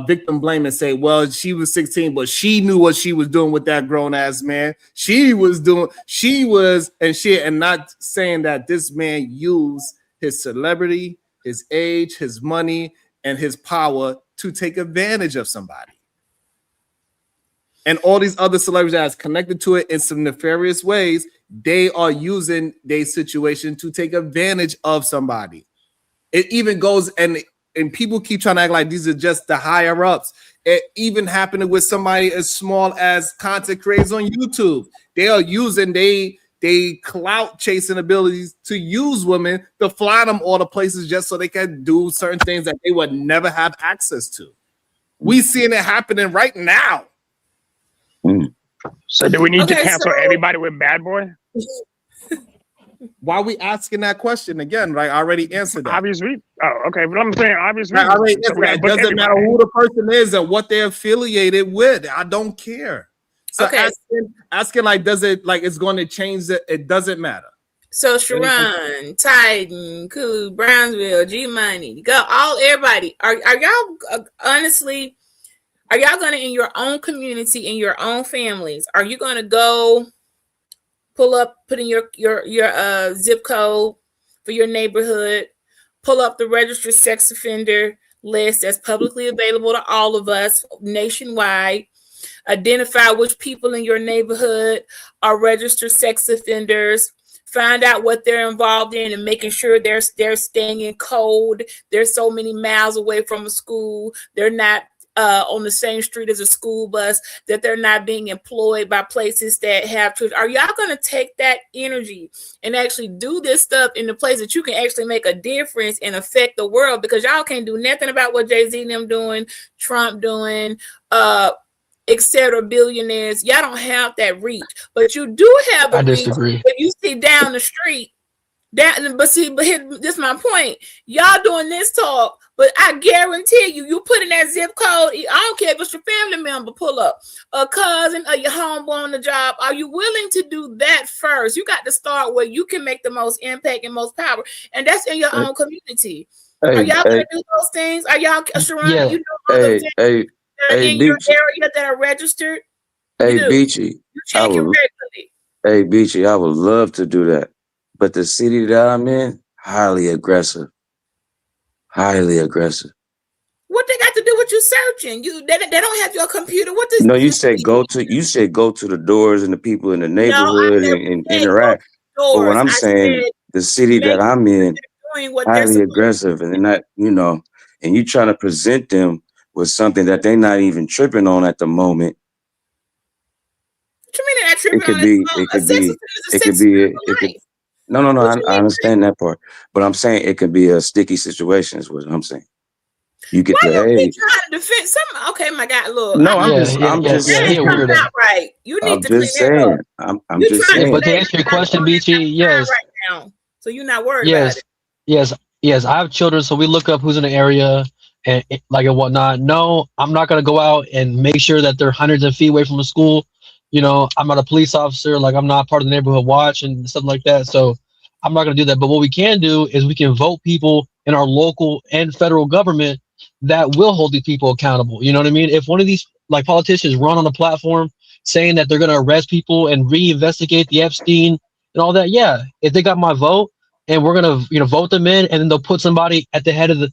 victim blame, and say, well, she was 16, but she knew what she was doing with that grown ass man. And not saying that this man used his celebrity, his age, his money, and his power to take advantage of somebody. And all these other celebrities that's connected to it in some nefarious ways, they are using their situation to take advantage of somebody. It even goes and people keep trying to act like these are just the higher ups. It even happened with somebody as small as content creators on YouTube. They are using they clout chasing abilities to use women to fly them all the places just so they can do certain things that they would never have access to. We seeing it happening right now. So do we need to cancel everybody with Bad Boy? Why are we asking that question again? Right, I already answered that. Obviously. Oh, okay. But I'm saying obviously. I already answered that. It doesn't matter who the person is and what they're affiliated with. I don't care. So asking like, does it like it's going to change it? It doesn't matter. So Sharon, Titan, Cool, Brownsville, G Money, everybody. Are y'all honestly? Are y'all gonna in your own community, in your own families? Are you gonna go put in your zip code for your neighborhood, pull up the registered sex offender list that's publicly available to all of us nationwide, identify which people in your neighborhood are registered sex offenders, find out what they're involved in and making sure they're staying in code. They're so many miles away from a school. They're not on the same street as a school bus, that they're not being employed by places that have children. Are y'all going to take that energy and actually do this stuff in the place that you can actually make a difference and affect the world? Because y'all can't do nothing about what Jay-Z and them doing, Trump doing, etc. billionaires. Y'all don't have that reach, but you do have the reach. If you see down the street, this is my point. Y'all doing this talk, but I guarantee you put in that zip code. I don't care if it's your family member, pull up a cousin or your homeboy on the job. Are you willing to do that first? You got to start where you can make the most impact and most power, and that's in your own community. Are y'all gonna do those things? Are y'all surrounded? You know, others in your area that are registered. Beachy, you check it regularly. Hey, Beachy, I would love to do that. But the city that I'm in, highly aggressive. Highly aggressive. What they got to do with you searching? They don't have your computer. What does you said go to the doors and the people in the neighborhood and interact. But what I'm saying, the city that I'm in, highly aggressive, and they're not, and you trying to present them with something that they're not even tripping on at the moment. What you mean they're not tripping on? No, I understand that part, but I'm saying it could be a sticky situation. Is what I'm saying. You get Why you keep trying to defend something? Okay, my God, look. I'm just saying. Not right. You need to clean that up. I'm just saying. But to answer your question, BG, yes. Right now, so you're not worried about it. Yes. I have children, so we look up who's in the area, and whatnot. No, I'm not gonna go out and make sure that they're hundreds of feet away from a school. I'm not a police officer. Like, I'm not part of the neighborhood watch and stuff like that. So I'm not gonna do that. But what we can do is we can vote people in our local and federal government that will hold these people accountable. You know what I mean? If one of these like politicians run on a platform saying that they're gonna arrest people and reinvestigate the Epstein and all that, yeah, if they got my vote and we're gonna vote them in, and then they'll put somebody at the head of the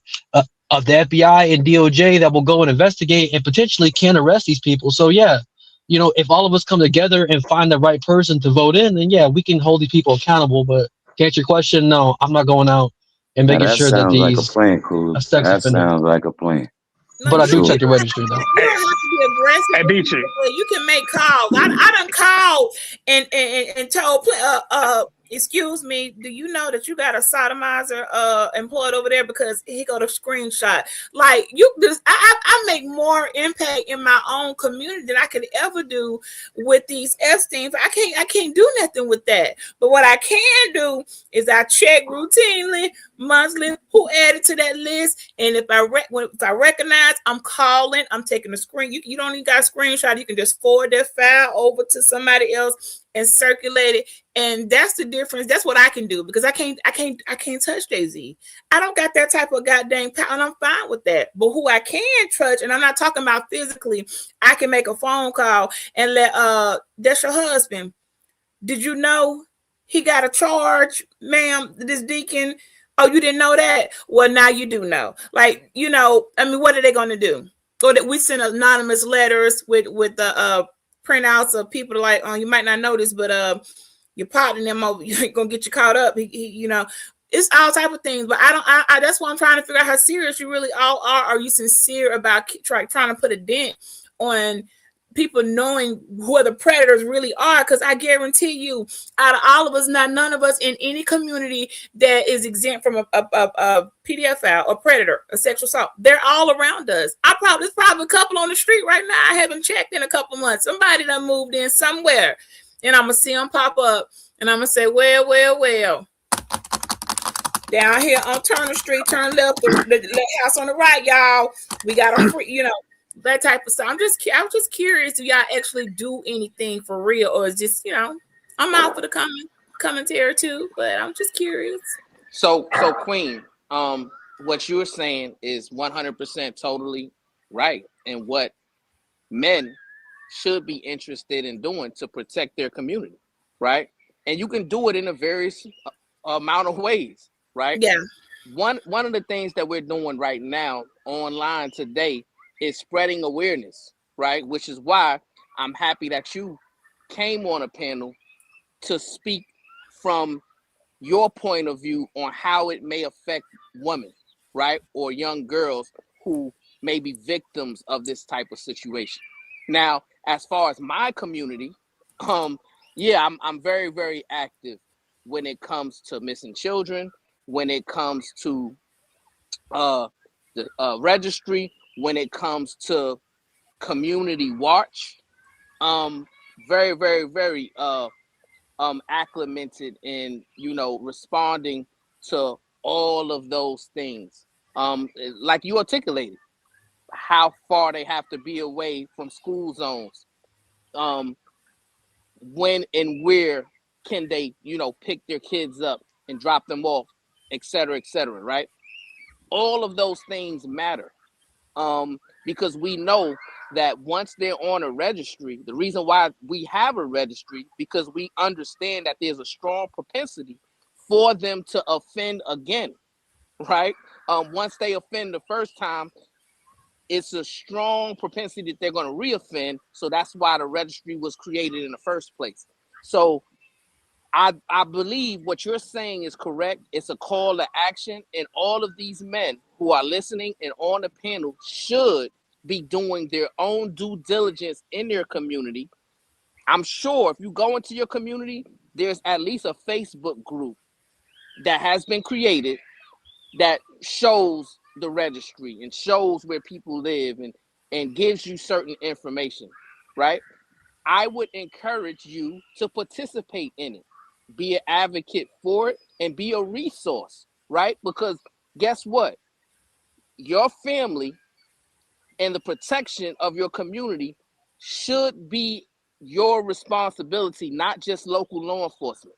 FBI and DOJ that will go and investigate and potentially can arrest these people. So yeah, if all of us come together and find the right person to vote in, then yeah, we can hold these people accountable. But to answer your question, no, I'm not going out and Now making that sure that sounds like a these plan, Cruz. sex That offenders. sounds like a plan. No, But I do Sure. check the registry though. You don't have to be aggressive. Hey, Beachy. You can make calls. I done called and told excuse me, do you know that you got a sodomizer employed over there because he got a screenshot? Like, I make more impact in my own community than I could ever do with these Epstein. I can't do nothing with that. But what I can do is I check routinely, monthly, who added to that list, and if I recognize, I'm calling, I'm taking a screen. You don't even got a screenshot. You can just forward that file over to somebody else and circulate it. And that's the difference. That's what I can do, because I can't touch Jay-Z. I don't got that type of goddamn power, and I'm fine with that. But who I can touch, and I'm not talking about physically, I can make a phone call and let that's your husband. Did you know he got a charge, ma'am, this deacon? Oh, you didn't know that? Well, now you do know. Like, I mean, what are they going to do? Or that we send anonymous letters with the printouts of people like, oh, you might not know this, but your partner and them over, you ain't gonna get you caught up. It's all type of things. But I that's why I'm trying to figure out how serious you really all are. Are you sincere about trying to put a dent on people knowing who the predators really are? Because I guarantee you, out of all of us, none of us in any community that is exempt from a pedophile or predator, a sexual assault, they're all around us. There's probably a couple on the street right now I haven't checked in a couple months. Somebody done moved in somewhere, and I'm gonna see them pop up, and I'm gonna say, well, down here on Turner Street, turn left, the house on the right, y'all. We got a free, that type of stuff. I'm just curious, do y'all actually do anything for real, or is just, I'm out for the commentary too, but I'm just curious. So Queen, what you're saying is 100% totally right, and what men should be interested in doing to protect their community, right? And you can do it in a various amount of ways, right? Yeah. One of the things that we're doing right now online today is spreading awareness, right? Which is why I'm happy that you came on a panel to speak from your point of view on how it may affect women, right? Or young girls who may be victims of this type of situation. Now, as far as my community, yeah, I'm very, very active when it comes to missing children, when it comes to the registry, when it comes to community watch. Very, very, very acclimated in responding to all of those things. Like you articulated, how far they have to be away from school zones. When and where can they, pick their kids up and drop them off, et cetera, right? All of those things matter. Because we know that once they're on a registry, the reason why we have a registry, because we understand that there's a strong propensity for them to offend again, right? Once they offend the first time, it's a strong propensity that they're going to reoffend. So that's why the registry was created in the first place. So I believe what you're saying is correct. It's a call to action, and all of these men who are listening and on the panel should be doing their own due diligence in their community. I'm sure if you go into your community, there's at least a Facebook group that has been created that shows the registry and shows where people live and gives you certain information, right? I would encourage you to participate in it, be an advocate for it, and be a resource, right? Because guess what? your family and the protection of your community should be your responsibility, not just local law enforcement,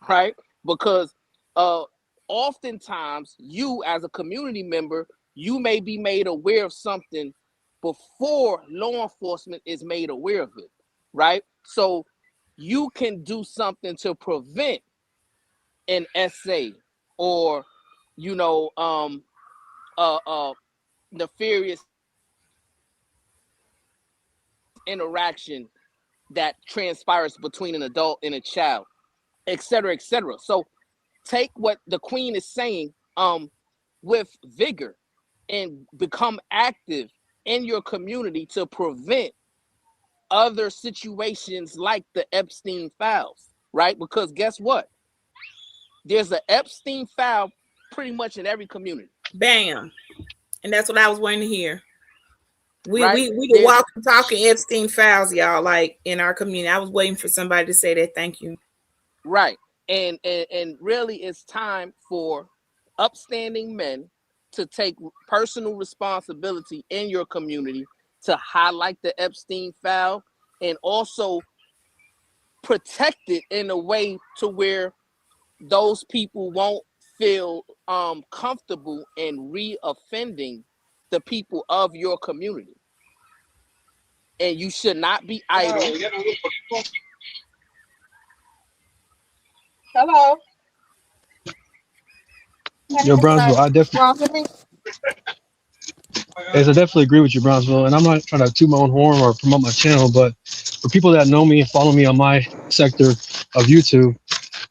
right? Because oftentimes you as a community member, you may be made aware of something before law enforcement is made aware of it, right? So you can do something to prevent an SA or, you know, nefarious interaction that transpires between an adult and a child, et cetera, et cetera. So take what the queen is saying with vigor and become active in your community to prevent other situations like the Epstein Files, right? Because guess what? There's an Epstein file pretty much in every community. Bam. And that's what I was waiting to hear. We right? the walking talking Epstein Files, y'all, like in our community. I was waiting for somebody to say that. Thank you. Right. And really it's time for upstanding men to take personal responsibility in your community to highlight the Epstein file and also protect it in a way to where those people won't feel comfortable in re-offending the people of your community. And you should not be idle. Hello. Yo, Brownsville, I definitely agree with you, Brownsville. And I'm not trying to toot my own horn or promote my channel, but for people that know me and follow me on my sector of YouTube,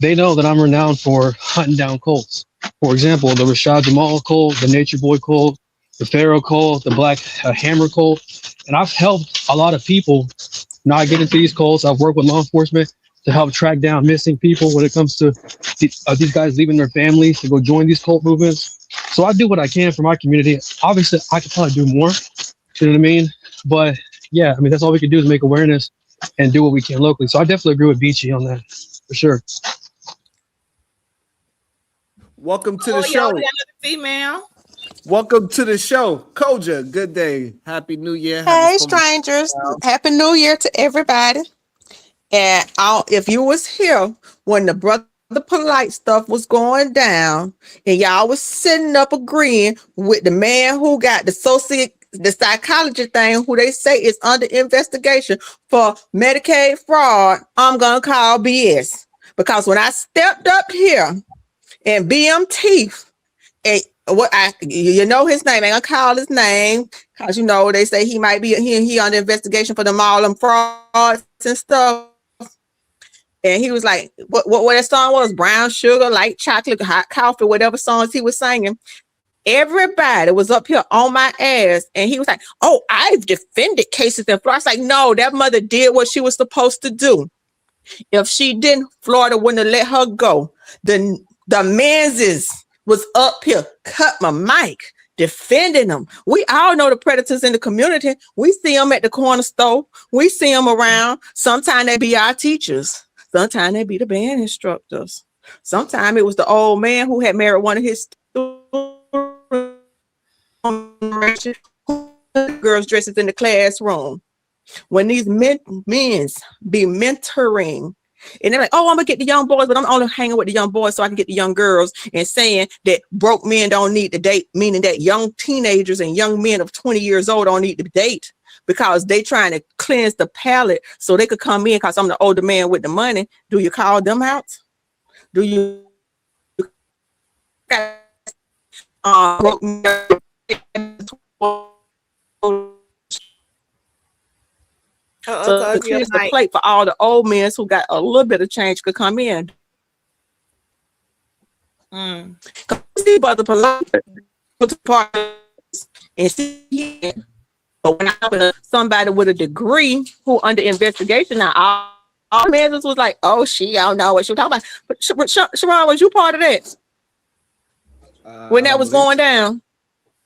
they know that I'm renowned for hunting down cults. For example, the Rashad Jamal cult, the Nature Boy cult, the Pharaoh cult, the Black Hammer cult. And I've helped a lot of people not get into these cults. I've worked with law enforcement to help track down missing people when it comes to these guys leaving their families to go join these cult movements. So I do what I can for my community. Obviously, I could probably do more. You know what I mean? But yeah, I mean, that's all we can do is make awareness and do what we can locally. So I definitely agree with Beachy on that, for sure. Welcome to the show. Y'all, we got another female. Welcome to the show. Koja, good day. Happy New Year. Hey, strangers. Happy New Year to everybody. And if you was here when the Brother Polite stuff was going down and y'all was sitting up agreeing with the man who got the psychology thing, who they say is under investigation for Medicaid fraud, I'm going to call BS. Because when I stepped up here and BMT, and you know his name, I ain't gonna call his name because you know they say he might be he under investigation for all them frauds and stuff. And he was like, what that song was? Brown sugar, light chocolate, hot coffee, whatever songs he was singing. Everybody was up here on my ass, and he was like, "Oh, I've defended cases in Florida." I was like, "No, that mother did what she was supposed to do. If she didn't, Florida wouldn't have let her go." The Menzies was up here, cut my mic, defending them. We all know the predators in the community. We see them at the corner store. We see them around. Sometimes they be our teachers. Sometimes they be the band instructors. Sometimes it was the old man who had married one of his girls' dresses in the classroom. When these men be mentoring, and they're like, "Oh, I'm gonna get the young boys, but I'm only hanging with the young boys so I can get the young girls," and saying that broke men don't need to date, meaning that young teenagers and young men of 20 years old don't need to date because they trying to cleanse the palate so they could come in because I'm the older man with the money. Do you call them out? Do you broke men so clears the plate for all the old men who got a little bit of change could come in. See, Brother Polite and see, but when I was somebody with a degree who under investigation now, all men was like, "Oh, I don't know what she was talking about." But Sharon, was you part of that when that was going down?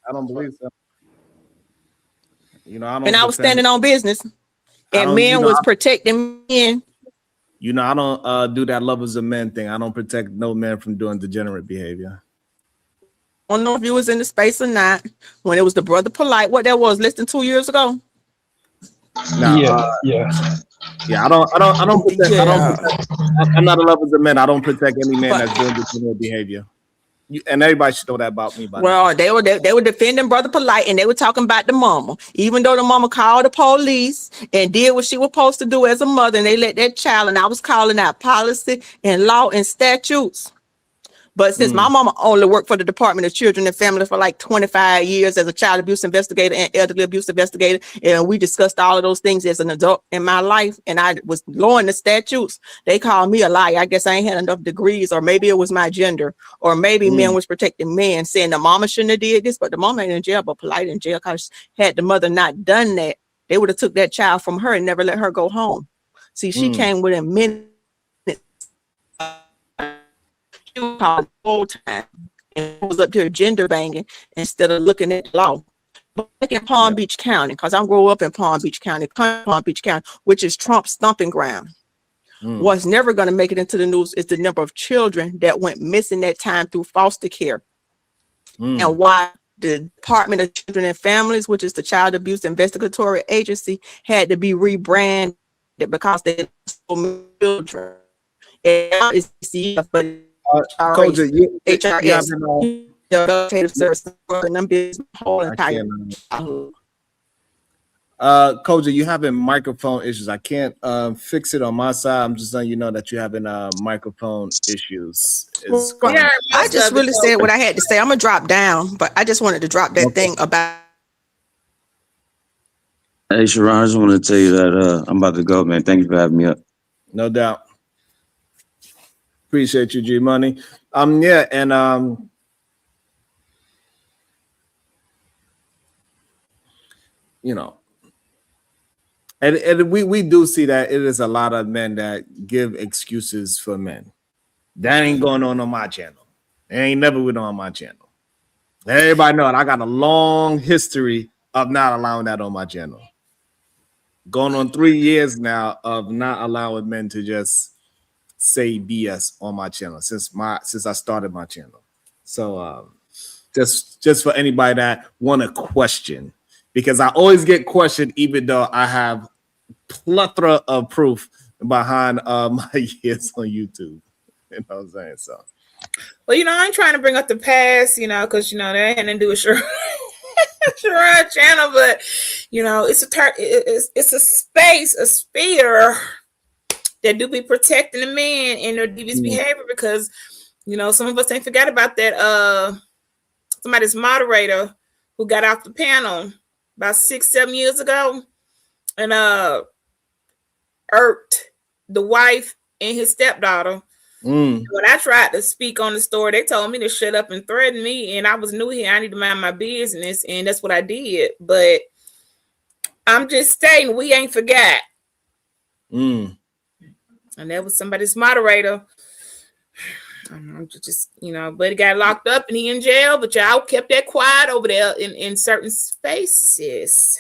I don't believe so. You know, I don't. And I was standing on business. And men was protecting men. You know, I don't do that lovers of men thing. I don't protect no man from doing degenerate behavior. don't know if you was in the space or not when it was the brother polite. What that was, less than 2 years ago. Now, yeah, I don't protect. I don't Yeah. protect. I'm not a lover of men. I don't protect any man that's doing this behavior. And everybody should know that about me. By now. Well, they were defending brother polite, and they were talking about the mama, even though the mama called the police and did what she was supposed to do as a mother, and they let that child. And I was calling out policy and law and statutes. But since my mama only worked for the Department of Children and Family for like 25 years as a child abuse investigator and elderly abuse investigator, and we discussed all of those things as an adult in my life, and I was lowering the statutes, they called me a liar. I guess I ain't had enough degrees, or maybe it was my gender, or maybe men was protecting men, saying the mama shouldn't have did this, but the mama ain't in jail, but polite in jail, because had the mother not done that, they would have took that child from her and never let her go home. See, she came within minutes. The whole time and was up here gender banging instead of looking at the law. But like in Palm Beach County, because I grew up in Palm Beach County, which is Trump's stomping ground. What's never going to make it into the news is the number of children that went missing that time through foster care, and why the Department of Children and Families, which is the Child Abuse Investigatory Agency, had to be rebranded because they so children. And now it's CF, but Coach, you HRS, have service, and them business whole entire. Coach, you having microphone issues. I can't fix it on my side. I'm just letting you know that you're having microphone issues. I just really said what I had to say. I'm gonna drop down, but I just wanted to drop that thing about. Hey, Sharon, I just want to tell you that I'm about to go, man. Thank you for having me up. No doubt. Appreciate you, G Money. Yeah, and you know, and we do see that it is a lot of men that give excuses for men. That ain't going on my channel. It ain't never been on my channel. Everybody know it. I got a long history of not allowing that on my channel. Going on 3 years now of not allowing men to just say BS on my channel since I started my channel. So just for anybody that want to question, because I always get questioned even though I have plethora of proof behind my years on YouTube. You know what I'm saying? So well, I ain't trying to bring up the past, because that had nothing to do with Sharon channel, but it's a space, a sphere that do be protecting the men in their devious behavior, because some of us ain't forgot about that somebody's moderator who got off the panel about 6-7 years ago and irked the wife and his stepdaughter. When I tried to speak on the story, they told me to shut up and threaten me, and I was new here. I need to mind my business, and that's what I did. But I'm just stating, we ain't forgot. And that was somebody's moderator. I'm just, but he got locked up and he in jail, but y'all kept that quiet over there in certain spaces.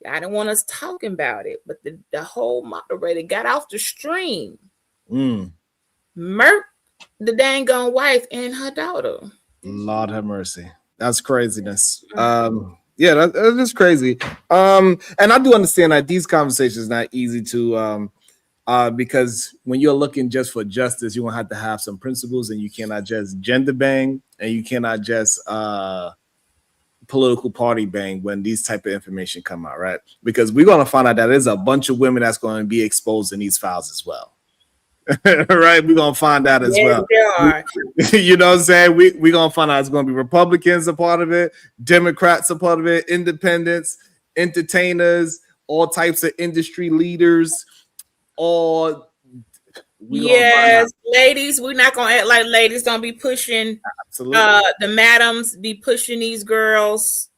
I didn't want us talking about it, but the whole moderator got off the stream. Murked the dang gone wife and her daughter. Lord have mercy. That's craziness. Yeah, that is crazy. And I do understand that these conversations not easy to because when you're looking just for justice, you're gonna have to have some principles, and you cannot just gender bang, and you cannot just political party bang when these type of information come out, right? Because we're gonna find out that there's a bunch of women that's going to be exposed in these files as well. Right, we're gonna find out as well. There are. You know what I'm saying? We're gonna find out it's gonna be Republicans a part of it, Democrats a part of it, independents, entertainers, all types of industry leaders. Or yes, ladies, we're not gonna act like ladies don't be pushing. Absolutely. The madams be pushing these girls.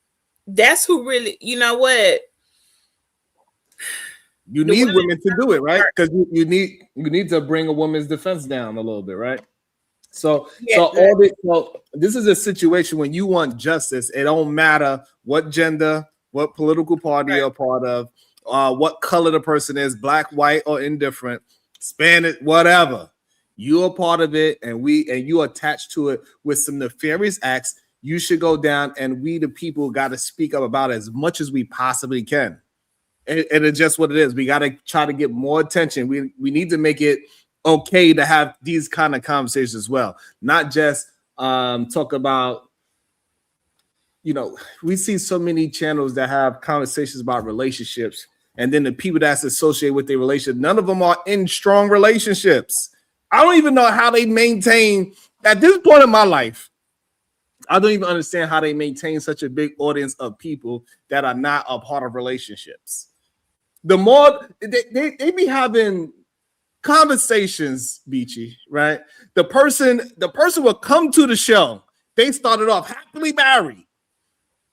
That's who really, you know what? You need women to do it, right? Because you need to bring a woman's defense down a little bit, right? So this is a situation when you want justice. It don't matter what gender, what political party you're a part of, what color the person is, black, white, or indifferent, Spanish, whatever. You're a part of it, and you attached to it with some nefarious acts. you should go down, and we, the people, got to speak up about it as much as we possibly can. And it's just what it is. We got to try to get more attention. We need to make it okay to have these kind of conversations as well, not just talk about, you know, we see so many channels that have conversations about relationships, and then the people that's associated with their relationship, none of them are in strong relationships. I don't even know how they maintain, at this point in my life, I don't even understand how they maintain such a big audience of people that are not a part of relationships. The more they be having conversations, Beachy, right? The person will come to the show. They started off happily married.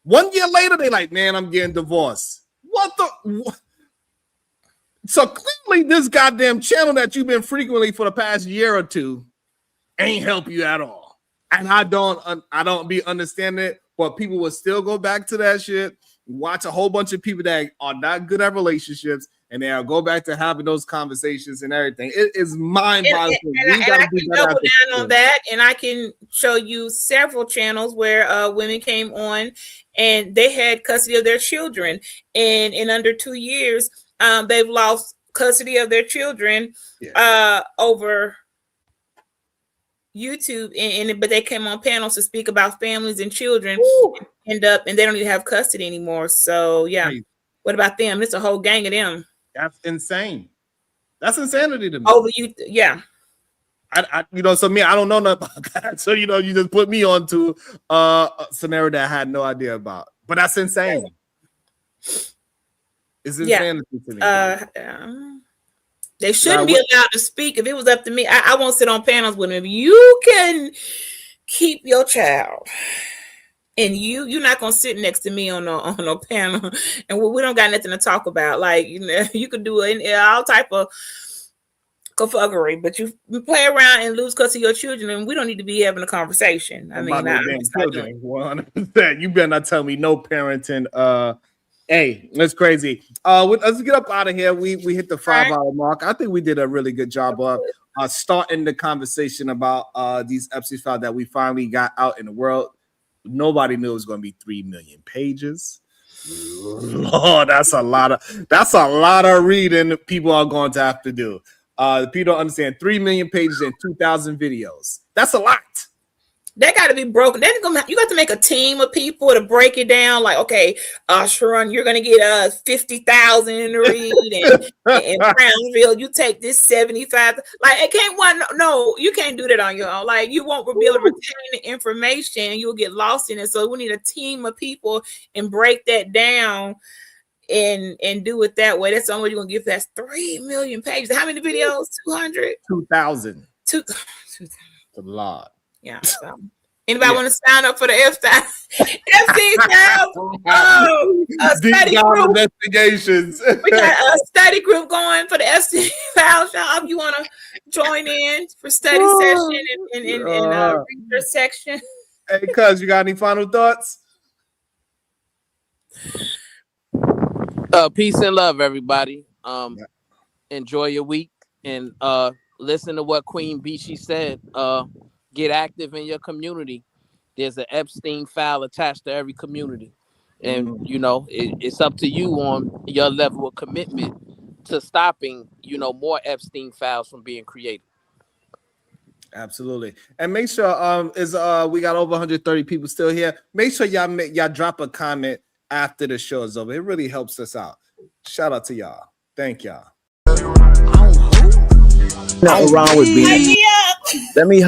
1 year later, they like, man, I'm getting divorced. What? So clearly, this goddamn channel that you've been frequently for the past year or two ain't help you at all. And I don't be understanding it, but people will still go back to that shit, watch a whole bunch of people that are not good at relationships, and they'll go back to having those conversations and everything. It is mind-boggling. And I can double down on that, and I can show you several channels where women came on and they had custody of their children, and in under 2 years, they've lost custody of their children over YouTube, but they came on panels to speak about families and children, and they don't even have custody anymore. So yeah, what about them? It's a whole gang of them. That's insane. That's insanity to me. Over you, yeah. I so me, I don't know nothing about that. So you just put me onto a scenario that I had no idea about. But that's insane. It's insanity to me. They shouldn't be allowed to speak. If it was up to me, I won't sit on panels with them. If you can keep your child, and you're not gonna sit next to me on no panel, and we don't got nothing to talk about. Like, you could do all type of confuckery, but you play around and lose custody of your children, and we don't need to be having a conversation. I mean, children, 100%. You better not tell me no parenting. Hey, that's crazy. Let's get up out of here. We hit the 5 hour mark. I think we did a really good job of starting the conversation about these Epstein Files that we finally got out in the world. Nobody knew it was going to be 3 million pages. Lord, that's a lot of reading people are going to have to do. People don't understand 3 million pages and 2,000 videos. That's a lot. They got to be broken. You got to make a team of people to break it down. Like, okay, Sharon, you're going to get 50,000 to read, and Brownsville, you take this 75. Like, it can't no, you can't do that on your own. Like, you won't be able to retain the information, and you'll get lost in it. So we need a team of people and break that down and do it that way. That's the only way you're going to get. That's 3 million pages. How many videos? 200? 2,000. 2,000. A lot. Yeah. So, anybody want to sign up for the Epstein Files study group? Investigations. We got a study group going for the Epstein Files. Y'all, you want to join in for study session and research section? Hey, cuz, you got any final thoughts? Peace and love, everybody. Enjoy your week, and listen to what Queen Beachy said. Get active in your community. There's an Epstein file attached to every community. And, it's up to you on your level of commitment to stopping, more Epstein files from being created. Absolutely. And make sure we got over 130 people still here. Make sure y'all drop a comment after the show is over. It really helps us out. Shout out to y'all. Thank y'all. Nothing wrong with being. Let me